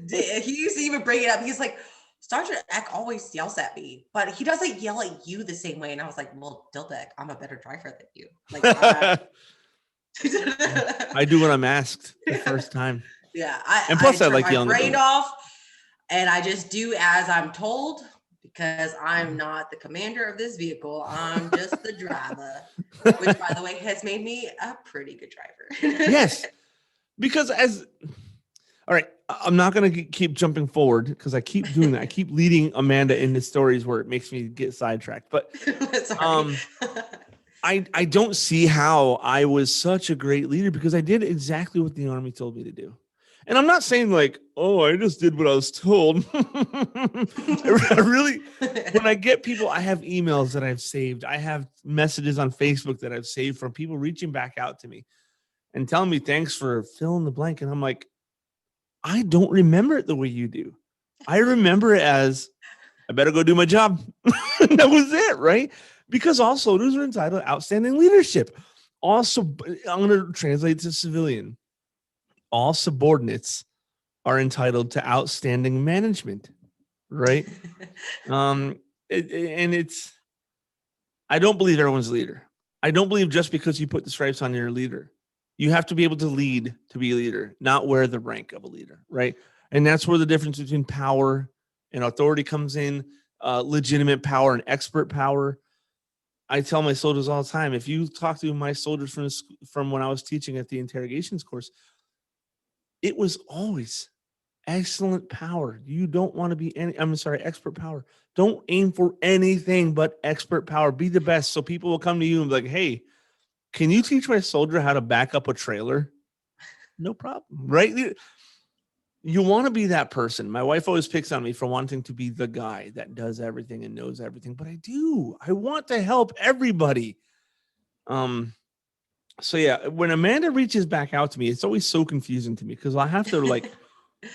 He used to even bring it up. He's like, Sergeant Eck always yells at me, but he doesn't yell at you the same way. And I was like, well, Dilbeck, I'm a better driver than you. Like, I do what I'm asked the first time. Yeah. And plus, I turn like my yelling brain at off and I just do as I'm told because I'm not the commander of this vehicle. I'm just the driver, which, by the way, has made me a pretty good driver. Yes. Because all right, I'm not going to keep jumping forward because I keep doing that. I keep leading Amanda into stories where it makes me get sidetracked. But I don't see how I was such a great leader because I did exactly what the Army told me to do. And I'm not saying like, oh, I just did what I was told. I really, when I get people, I have emails that I've saved. I have messages on Facebook that I've saved from people reaching back out to me and telling me thanks for fill in the blank. And I'm like, I don't remember it the way you do. I remember it as I better go do my job. That was it, right? Because all soldiers are entitled to outstanding leadership. Also, I'm going to translate to civilian. All subordinates are entitled to outstanding management, right? And it's, I don't believe everyone's a leader. I don't believe just because you put the stripes on your leader. You have to be able to lead to be a leader, not wear the rank of a leader, right? And that's where the difference between power and authority comes in, legitimate power and expert power. I tell my soldiers all the time, if you talk to my soldiers from when I was teaching at the interrogations course, it was always excellent power. You don't want to be expert power. Don't aim for anything but expert power. Be the best. So people will come to you and be like, hey, can you teach my soldier how to back up a trailer? No problem, right? You want to be that person. My wife always picks on me for wanting to be the guy that does everything and knows everything, but I do. I want to help everybody. So yeah, when Amanda reaches back out to me, it's always so confusing to me because I have to like,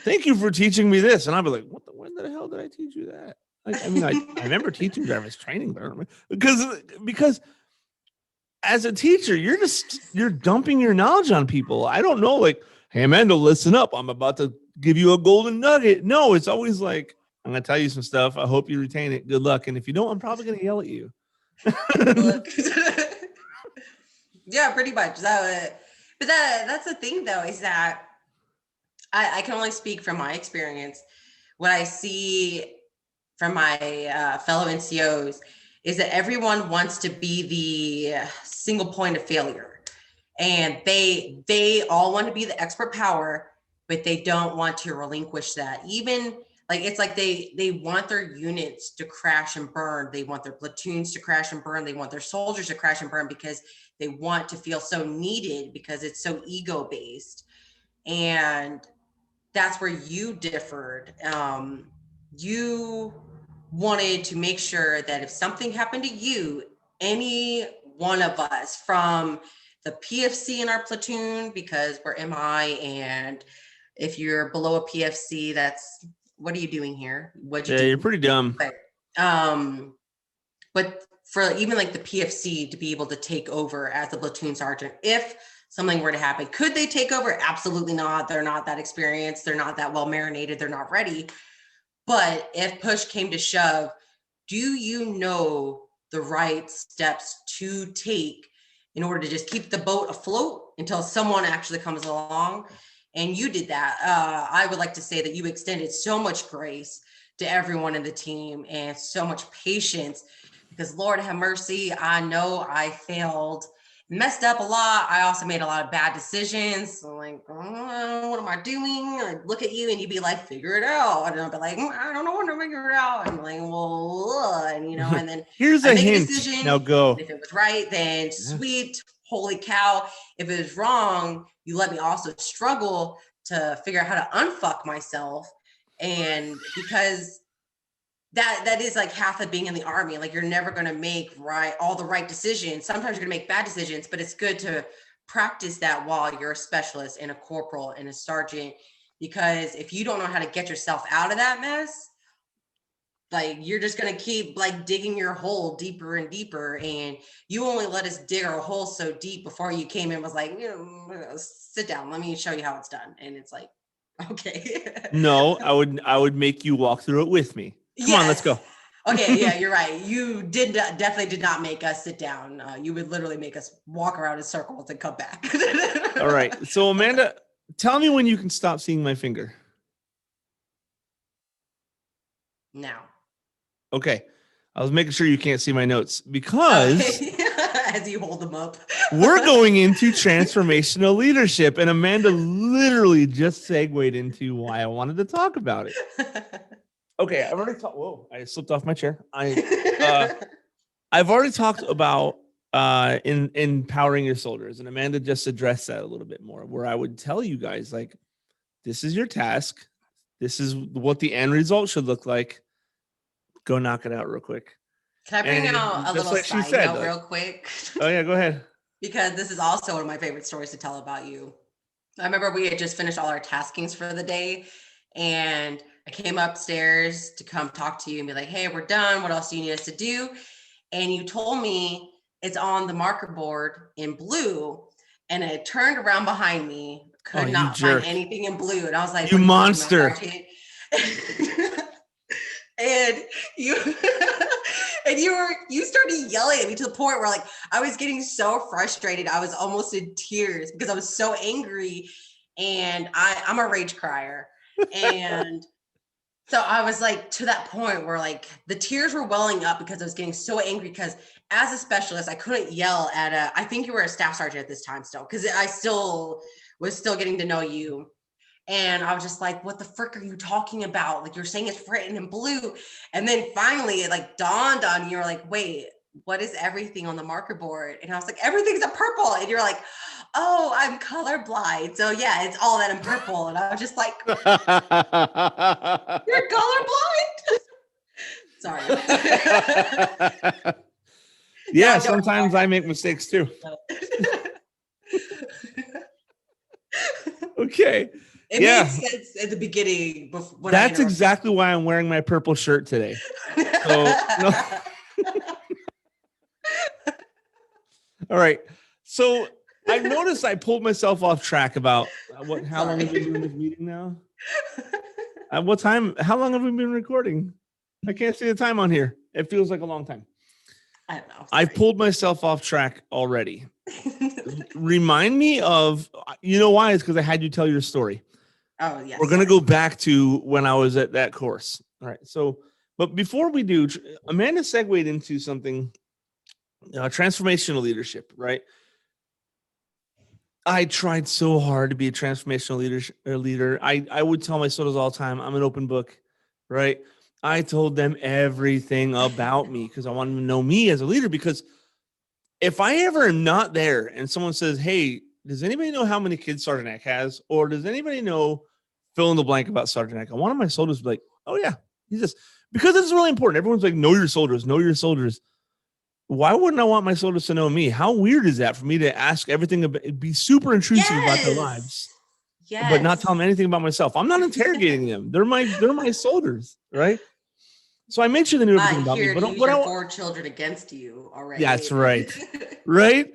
thank you for teaching me this, and I'll be like, when the hell did I teach you that? Like, I mean, I remember teaching driver's training, but I don't remember because as a teacher, you're dumping your knowledge on people. I don't know, like, hey Amanda, listen up. I'm about to give you a golden nugget. No, it's always like, I'm gonna tell you some stuff. I hope you retain it. Good luck. And if you don't, I'm probably gonna yell at you. Look. Yeah, pretty much. But that's the thing though, is that I can only speak from my experience. What I see from my fellow NCOs is that everyone wants to be the single point of failure, and they all want to be the expert power, but they don't want to relinquish that. Even like it's like they want their units to crash and burn. They want their platoons to crash and burn. They want their soldiers to crash and burn because they want to feel so needed because it's so ego based. And that's where you differed. You wanted to make sure that if something happened to you, any one of us from the PFC in our platoon, because we're MI, and if you're below a PFC, that's what are you doing here? What'd you Yeah, do? you're pretty dumb. But for even like the PFC to be able to take over as the platoon sergeant, if something were to happen, could they take over? Absolutely not. They're not that experienced. They're not that well marinated. They're not ready. But if push came to shove, do you know the right steps to take in order to just keep the boat afloat until someone actually comes along? And you did that. I would like to say that you extended so much grace to everyone in the team and so much patience, because Lord have mercy, I know I failed, messed up a lot. I also made a lot of bad decisions. So like, oh, what am I doing? I'd look at you and you'd be like, figure it out. And I'd be like, I don't know what to figure it out. And I'm like, well, and you know, and then Here's I'd a make a hint. decision. Now go. And if it was right, then sweet, holy cow. If it was wrong, you let me also struggle to figure out how to unfuck myself. And because that is like half of being in the army. Like, you're never going to make all the right decisions. Sometimes you're going to make bad decisions, but it's good to practice that while you're a specialist and a corporal and a sergeant, because if you don't know how to get yourself out of that mess, like, you're just going to keep like digging your hole deeper and deeper. And you only let us dig our hole so deep before you came in, was like, sit down, let me show you how it's done. And it's like, okay. No, I would make you walk through it with me. Come on, let's go. Okay, yeah, you're right. You definitely did not make us sit down. You would literally make us walk around in circles and come back. All right. So Amanda, tell me when you can stop seeing my finger. Now. Okay. I was making sure you can't see my notes because as you hold them up, we're going into transformational leadership, and Amanda literally just segued into why I wanted to talk about it. Okay, I've already talked. Whoa, I slipped off my chair. I've already talked about in empowering your soldiers, and Amanda just addressed that a little bit more, where I would tell you guys, like, this is your task. This is what the end result should look like. Go knock it out real quick. Can I bring out a little like side note real quick? Oh yeah, go ahead. Because this is also one of my favorite stories to tell about you. I remember we had just finished all our taskings for the day, and I came upstairs to come talk to you and be like, hey, we're done. What else do you need us to do? And you told me it's on the marker board in blue. And I turned around behind me, could not find anything in blue. And I was like, you monster. And you and you started yelling at me to the point where, like, I was getting so frustrated. I was almost in tears because I was so angry. And I'm a rage crier. And so I was like, to that point where, like, the tears were welling up because I was getting so angry, because as a specialist, I couldn't yell at I think you were a staff sergeant at this time still, because I was still getting to know you. And I was just like, what the frick are you talking about? Like, you're saying it's written in blue. And then finally it like dawned on you. You're like, wait, what is everything on the marker board? And I was like, everything's a purple. And you're like, oh, I'm colorblind. So yeah, it's all that in purple. And I was just like, you're colorblind? Sorry. Yeah, sometimes I make mistakes too. Okay. It made Yeah. sense at the beginning when I That's interrupted. exactly why I'm wearing my purple shirt today. So, no. All right. So I noticed I pulled myself off track about how long have we been doing this meeting now? At what time? How long have we been recording? I can't see the time on here. It feels like a long time. I don't know. I've pulled myself off track already. Remind me of, you know why? It's because I had you tell your story. Oh, yes. We're going to go back to when I was at that course. All right. So, but before we do, Amanda segued into something, transformational leadership, right? I tried so hard to be a transformational leader. I would tell my students all the time, I'm an open book, right? I told them everything about me because I wanted them to know me as a leader. Because if I ever am not there and someone says, hey, does anybody know how many kids Sergeant Eck has? Or does anybody know fill in the blank about Sergeant Eck? I wanted my soldiers to be like, oh yeah, he's just, because it's really important. Everyone's like, know your soldiers, know your soldiers. Why wouldn't I want my soldiers to know me? How weird is that for me to ask everything, be super intrusive about their lives, but not tell them anything about myself? I'm not interrogating them. They're my soldiers, right? So I made sure they knew everything about me. But use your 4 children against you already. That's right. Right.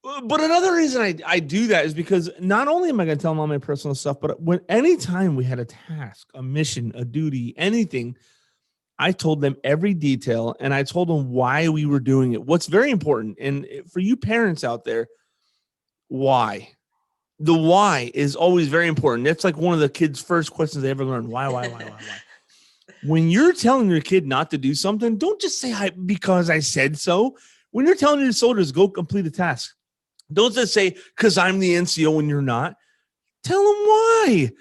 But another reason I do that is because not only am I going to tell them all my personal stuff, but anytime we had a task, a mission, a duty, anything, I told them every detail and I told them why we were doing it. What's very important. And for you parents out there, why? The why is always very important. That's like one of the kids' first questions they ever learn. Why? When you're telling your kid not to do something, don't just say because I said so. When you're telling your soldiers, go complete a task, don't just say, because I'm the NCO and you're not. Tell them why.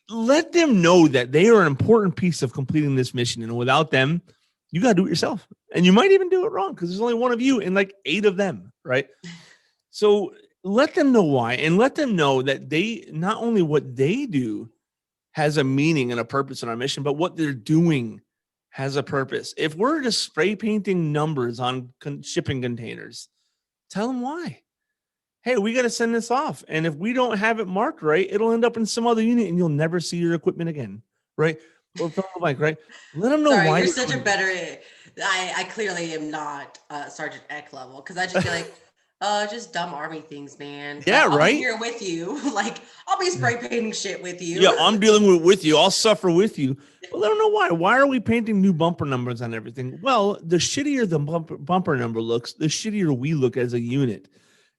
Let them know that they are an important piece of completing this mission. And without them, you got to do it yourself. And you might even do it wrong because there's only one of you and like 8 of them, right? So let them know why, and let them know that they, not only what they do has a meaning and a purpose in our mission, but what they're doing has a purpose. If we're just spray painting numbers on shipping containers, tell them why. Hey, we got to send this off. And if we don't have it marked right, it'll end up in some other unit and you'll never see your equipment again. Right. Or fill the blank, right? Let them know why. You're such a better, I clearly am not Sergeant Eck level because I just feel like, just dumb army things, man. Yeah, I'll right. be here with you. Like, I'll be spray painting shit with you. Yeah, I'm dealing with you. I'll suffer with you. Well, I don't know why. Why are we painting new bumper numbers on everything? Well, the shittier the bumper number looks, the shittier we look as a unit.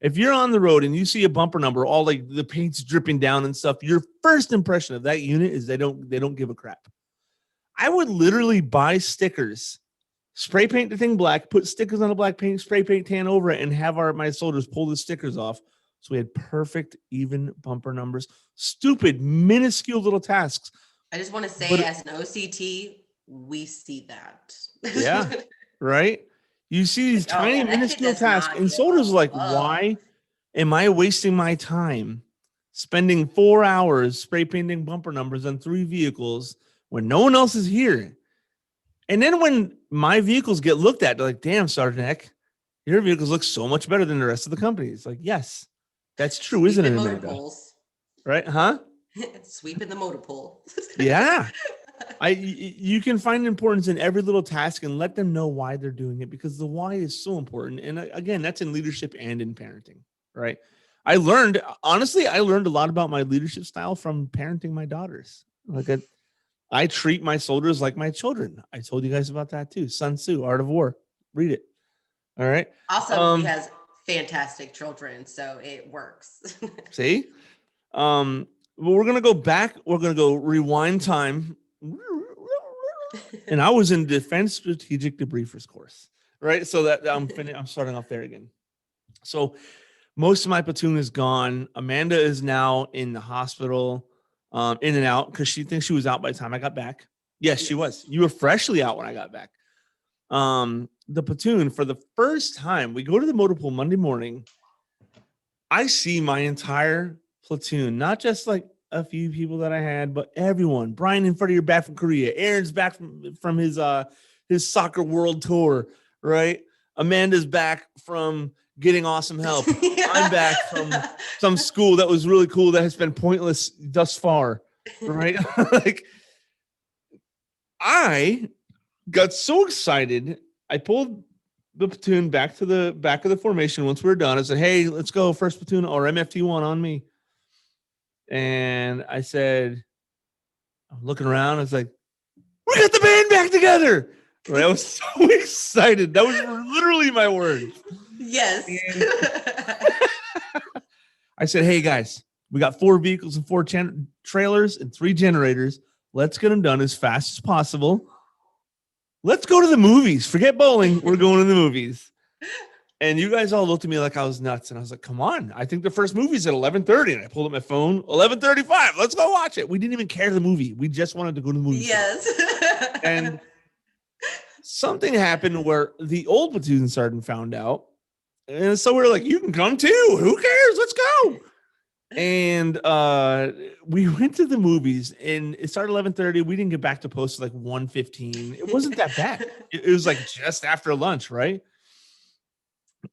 If you're on the road and you see a bumper number, all like the paint's dripping down and stuff, your first impression of that unit is they don't give a crap. I would literally buy stickers, spray paint the thing black, put stickers on the black paint, spray paint tan over it, and have my soldiers pull the stickers off. So we had perfect, even bumper numbers. Stupid, minuscule little tasks. I just want to say, as an OCT, we see that. Yeah, right? You see these tiny, minuscule tasks, and soldiers are like, why am I wasting my time spending 4 hours spray painting bumper numbers on 3 vehicles when no one else is here? And then when my vehicles get looked at, they're like, damn, Sergeant Eck, your vehicles look so much better than the rest of the company. It's like, yes, that's true, isn't it, Amanda? Right? Huh? Sweeping the motor pool. Yeah. You can find importance in every little task and let them know why they're doing it, because the why is so important. And again, that's in leadership and in parenting, right? I learned a lot about my leadership style from parenting my daughters. Like I treat my soldiers like my children. I told you guys about that too. Sun Tzu, Art of War. Read it. All right. Also, he has fantastic children, so it works. See? Well, we're going to go back. We're going to go rewind time. And I was in Defense Strategic Debriefers course, right? So that I'm starting off there again. So most of my platoon is gone. Amanda is now in the hospital, in and out, because she thinks she was out by the time I got back. Yes, she was. You were freshly out when I got back. The platoon, for the first time, we go to the motor pool Monday morning. I see my entire platoon, not just like a few people that I had, but everyone. Brian in front of you back from Korea. Aaron's back from his soccer world tour, right? Amanda's back from getting awesome help. I'm back from Yeah. some school that was really cool that has been pointless thus far, right? Like I got so excited. I pulled the platoon back to the back of the formation once we were done. I said, "Hey, let's go, first platoon or MFT1 on me." And I said, I'm looking around. I was like, "We got the band back together!" Right? I was so excited. That was literally my words. Yes. And I said, "Hey guys, we got 4 vehicles and 4 trailers and 3 generators. Let's get them done as fast as possible. Let's go to the movies. Forget bowling. We're going to the movies." And you guys all looked at me like I was nuts. And I was like, "Come on. I think the first movie's at 11:30." And I pulled up my phone, 11:35. Let's go watch it. We didn't even care the movie. We just wanted to go to the movie. Yes. And something happened where the old platoon sergeant found out. And so we were like, "You can come too. Who cares? Let's go." And we went to the movies and it started 11:30. We didn't get back to post like 1:15. It wasn't that bad. It was like just after lunch, right?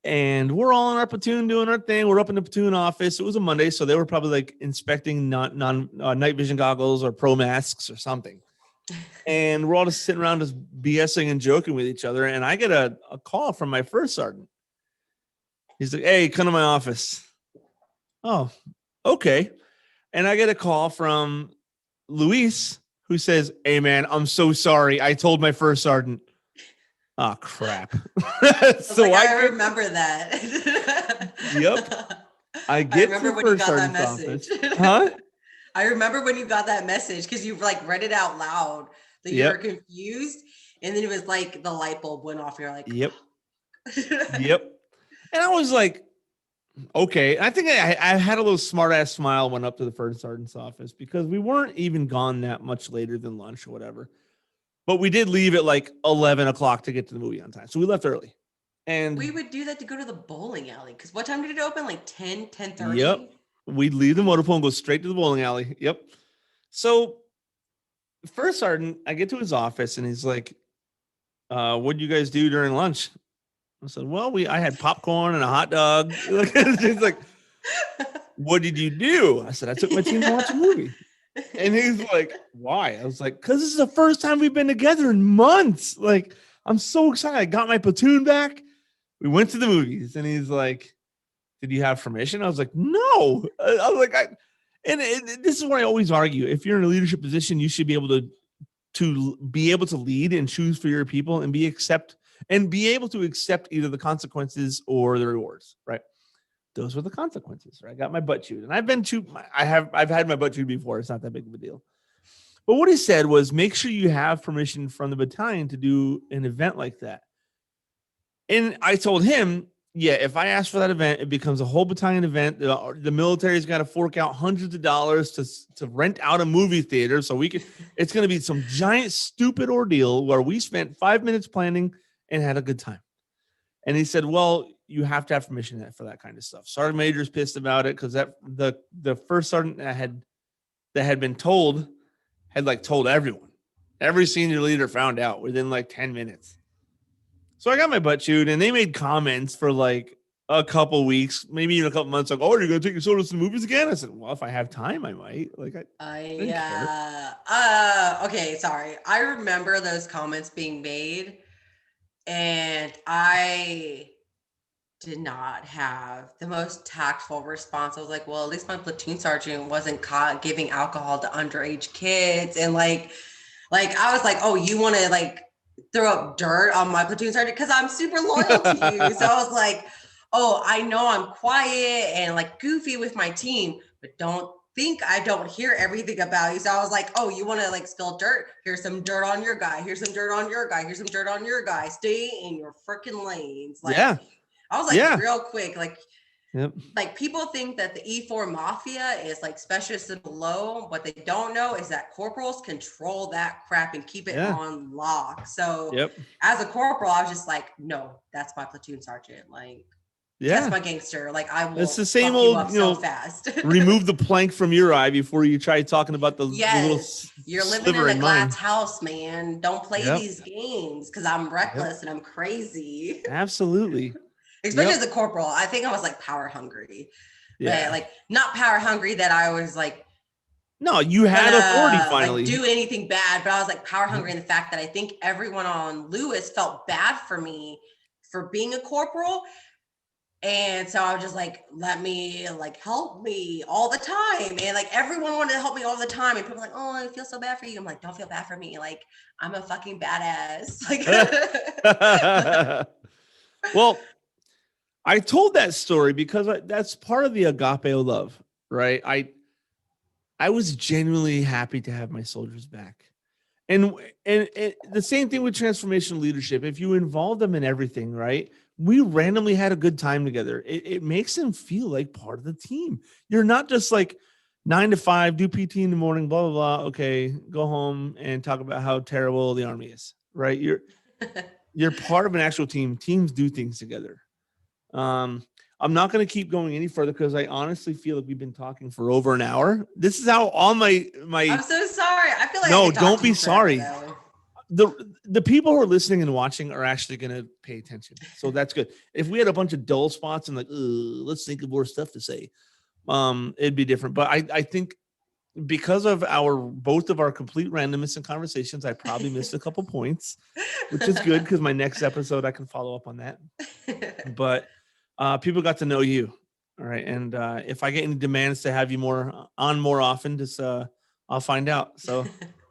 And we're all in our platoon doing our thing. We're up in the platoon office. It was a Monday, so they were probably like inspecting night vision goggles or pro masks or something. And we're all just sitting around just BSing and joking with each other. And I get a call from my first sergeant. He's like, "Hey, come to my office." Oh, okay. And I get a call from Luis who says, "Hey man, I'm so sorry. I told my first sergeant." Oh crap. So like, I remember that. Yep. I get remember to when you first got that sergeant's message. office. Huh? I remember when you got that message because you like read it out loud that you were confused, and then it was like the light bulb went off. You're like, "Yep." Yep. And I was like, okay. I think I had a little smart ass smile went up to the first sergeant's office because we weren't even gone that much later than lunch or whatever. But we did leave at like 11 o'clock to get to the movie on time. So we left early. And we would do that to go to the bowling alley. Because what time did it open? Like 10:30? Yep. We'd leave the motor pool and go straight to the bowling alley. Yep. So first sergeant, I get to his office and he's like, "What'd you guys do during lunch?" I said, "Well, I had popcorn and a hot dog." He's like, "What did you do?" I said, "I took my team to watch a movie." And he's like, "Why?" I was like, "Because this is the first time we've been together in months. Like, I'm so excited. I got my platoon back. We went to the movies." And he's like, "Did you have permission?" I was like, "No." I was like, and this is what I always argue. If you're in a leadership position, you should be able to be able to lead and choose for your people and be able to accept either the consequences or the rewards, right? Those were the consequences, right? I got my butt chewed, and I've had my butt chewed before. It's not that big of a deal. But what he said was, make sure you have permission from the battalion to do an event like that. And I told him, yeah, if I ask for that event, it becomes a whole battalion event. The military's got to fork out hundreds of dollars to rent out a movie theater. So it's going to be some giant, stupid ordeal where we spent 5 minutes planning and had a good time. And he said, "Well, you have to have permission for that kind of stuff." Sergeant Major's pissed about it because the first sergeant that had been told had like told everyone. Every senior leader found out within like 10 minutes. So I got my butt chewed, and they made comments for like a couple weeks, maybe even a couple months. Like, "Oh, are you gonna take your sodas to the movies again?" I said, "Well, if I have time, I might." Like, I didn't care. Okay, sorry. I remember those comments being made, and I did not have the most tactful response. I was like, well, at least my platoon sergeant wasn't caught giving alcohol to underage kids. And like I was like, oh, you want to like throw up dirt on my platoon sergeant? Because I'm super loyal to you. So I was like, oh, I know I'm quiet and like goofy with my team, but don't think I don't hear everything about you. So I was like, oh, you want to like spill dirt? Here's some dirt on your guy. Here's some dirt on your guy. Here's some dirt on your guy. Stay in your freaking lanes. Like, Yeah. I was like real quick, like, yep. Like people think that the E4 mafia is like specialists and below. What they don't know is that corporals control that crap and keep it on lock. So as a corporal, I was just like, no, that's my platoon sergeant. Like, that's my gangster. Like, I will. It's the same old, so fast. Remove the plank from your eye before you try talking about the little. You're living in a glass house, man. Don't play these games because I'm reckless and I'm crazy. Absolutely. especially Yep. as a corporal. I think I was like power hungry, but Yeah. like not power hungry that I was like No, you had authority gonna like finally. do anything bad, but I was like power Yep. hungry in the fact that I think everyone on Lewis felt bad for me for being a corporal. And so I was just like, let me like help me all the time. And like everyone wanted to help me all the time. And people were like, oh, I feel so bad for you. I'm like, don't feel bad for me. Like, I'm a fucking badass. Like Well, I told that story because that's part of the Agapao love, right? I was genuinely happy to have my soldiers back. And, and the same thing with transformational leadership. If you involve them in everything, right? We randomly had a good time together. It makes them feel like part of the team. You're not just like 9 to 5, do PT in the morning, blah, blah, blah. Okay, go home and talk about how terrible the Army is, right? You're part of an actual team. Teams do things together. I'm not going to keep going any further because I honestly feel like we've been talking for over an hour. This is how all my I'm so sorry. I feel like I no, could talk don't to be you forever sorry. though. The people who are listening and watching are actually going to pay attention, so that's good. If we had a bunch of dull spots and like, let's think of more stuff to say, it'd be different. But I think because of our both of our complete randomness in conversations, I probably missed a couple points, which is good because my next episode I can follow up on that. But people got to know you, all right. And if I get any demands to have you more often, just I'll find out. So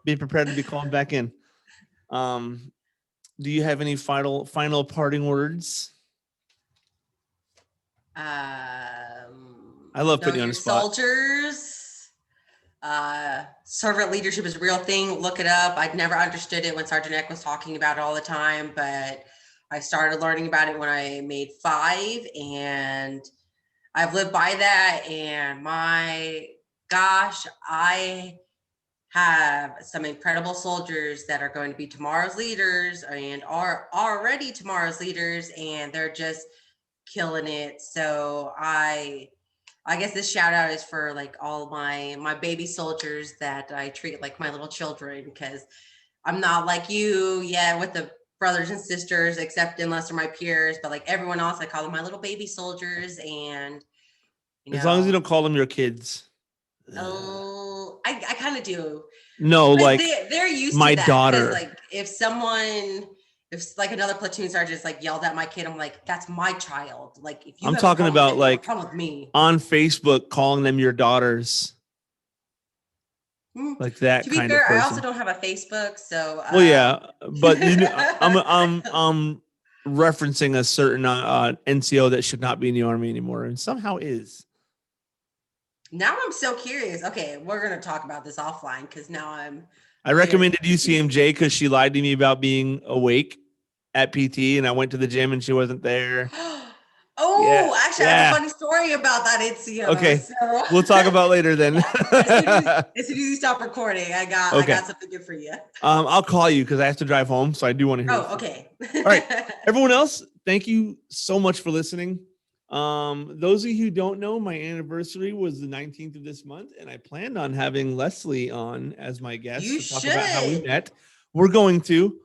be prepared to be called back in. Um, do you have any final parting words? I love Know putting you on the your spot. soldiers. Servant leadership is a real thing. Look it up. I'd never understood it when Sergeant Eck was talking about it all the time, but I started learning about it when I made 5, and I've lived by that. And my gosh, I have some incredible soldiers that are going to be tomorrow's leaders and are already tomorrow's leaders, and they're just killing it. So I guess this shout out is for like all my baby soldiers that I treat like my little children, because I'm not like you yet with the brothers and sisters, except unless they're my peers, but like everyone else, I call them my little baby soldiers. And you As long as you know, don't call them your kids. oh, I kind of do, No, but like they're used to my that, because daughter. like if like another platoon sergeant just like yelled at my kid, I'm like, that's my child. Like if you I'm have a talking problem with about it, you have a like problem with me. on Facebook calling them your daughters, Mm. like that To be kind of fair, I also person. don't have a Facebook, so Well, yeah, but you know, I'm referencing a certain NCO that should not be in the Army anymore, and somehow is. now I'm so curious. Okay, we're gonna talk about this offline because now I'm I very recommended UCMJ because she lied to me about being awake at PT, and I went to the gym and she wasn't there. Yeah, Oh, actually, I have a yeah. funny story about that NCO. Okay, So we'll talk about later then. as soon as you stop recording, I Okay. got something good for you. I'll call you because I have to drive home, so I do want to hear it Oh, from you. okay. All right, everyone else, thank you so much for listening. Those of you who don't know, my anniversary was the 19th of this month, and I planned on having Leslie on as my guest You to talk about how we should. met. We're going to,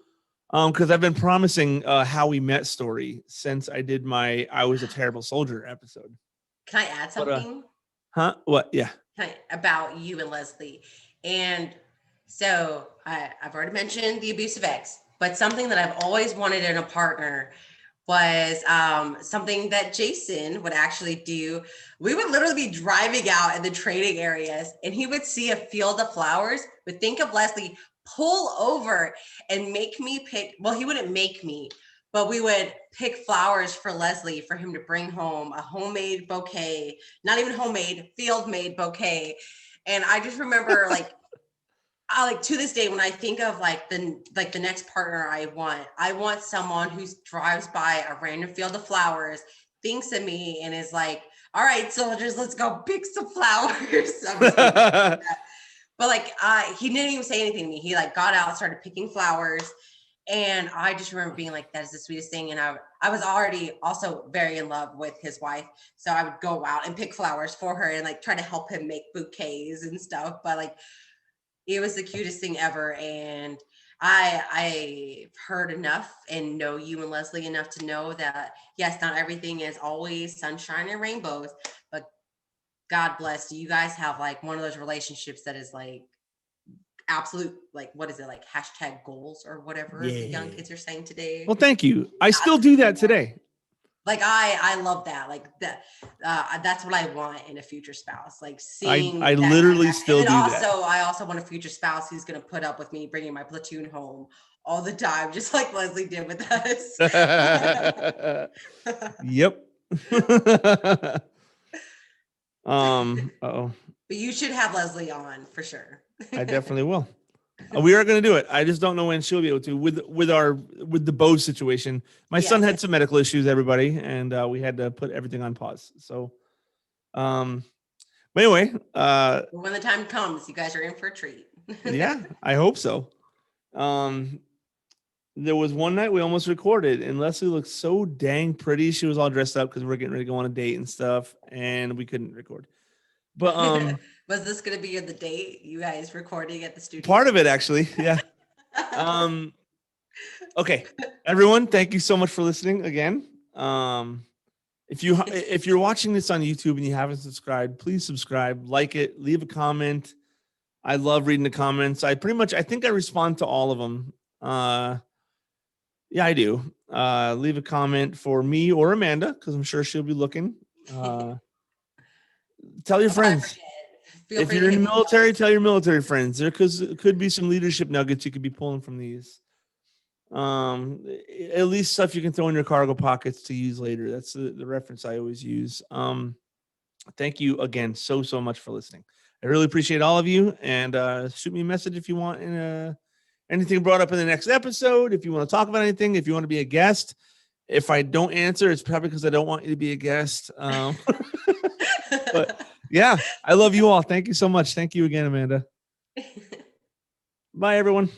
because I've been promising how we met story since I did my I was a terrible soldier episode. Can I add But something? what? Yeah. About you and Leslie. And so I've already mentioned the abusive ex, but something that I've always wanted in a partner was something that Jason would actually do. We would literally be driving out in the training areas, and he would see a field of flowers, but think of Leslie, pull over and make me pick. Well, he wouldn't make me, but we would pick flowers for Leslie for him to bring home, a homemade bouquet, not even homemade, field made bouquet. And I just remember like I like to this day when I think of like the next partner I want someone who drives by a random field of flowers, thinks of me, and is like, all right, soldiers, let's go pick some flowers. I'm just kidding. But like he didn't even say anything to me. He like got out, started picking flowers. And I just remember being like, that is the sweetest thing. And I was already also very in love with his wife. So I would go out and pick flowers for her and like try to help him make bouquets and stuff. But like, it was the cutest thing ever. And I've heard enough and know you and Leslie enough to know that yes, not everything is always sunshine and rainbows, but God bless you guys have like one of those relationships that is like absolute, like what is it, like hashtag goals or whatever the young Yeah. kids are saying today. Well, thank you. I still do that today. Like I love that. Like that. That's what I want in a future spouse. Like seeing I that. literally And still then do also, I also want a future spouse who's going to put up with me bringing my platoon home all the time, just like Leslie did with us. that. Yep. Oh, But you should have Leslie on for sure. I definitely will. We are going to do it. I just don't know when she'll be able to with the Bose situation. My son Yes. had some medical issues, everybody, and we had to put everything on pause. So, but anyway, When the time comes, you guys are in for a treat. yeah, I hope so. There was one night we almost recorded, and Leslie looked so dang pretty. She was all dressed up because we are getting ready to go on a date and stuff, and we couldn't record. But Was this going to be the date? You guys recording at the studio? part of it actually, yeah. Okay, everyone, thank you so much for listening again. If you're watching this on YouTube and you haven't subscribed, please subscribe, like it, leave a comment. I love reading the comments. I think I respond to all of them. Yeah, I do. Leave a comment for me or Amanda because I'm sure she'll be looking. Tell your friends. Feel If free to you're in hit the me up. military, tell your military friends. There could be some leadership nuggets you could be pulling from these. At least stuff you can throw in your cargo pockets to use later. That's the reference I always use. Thank you again so much for listening. I really appreciate all of you, and shoot me a message if you want anything brought up in the next episode. If you want to talk about anything, if you want to be a guest. If I don't answer, it's probably because I don't want you to be a guest. But yeah, I love you all. Thank you so much. Thank you again, Amanda. Bye, everyone.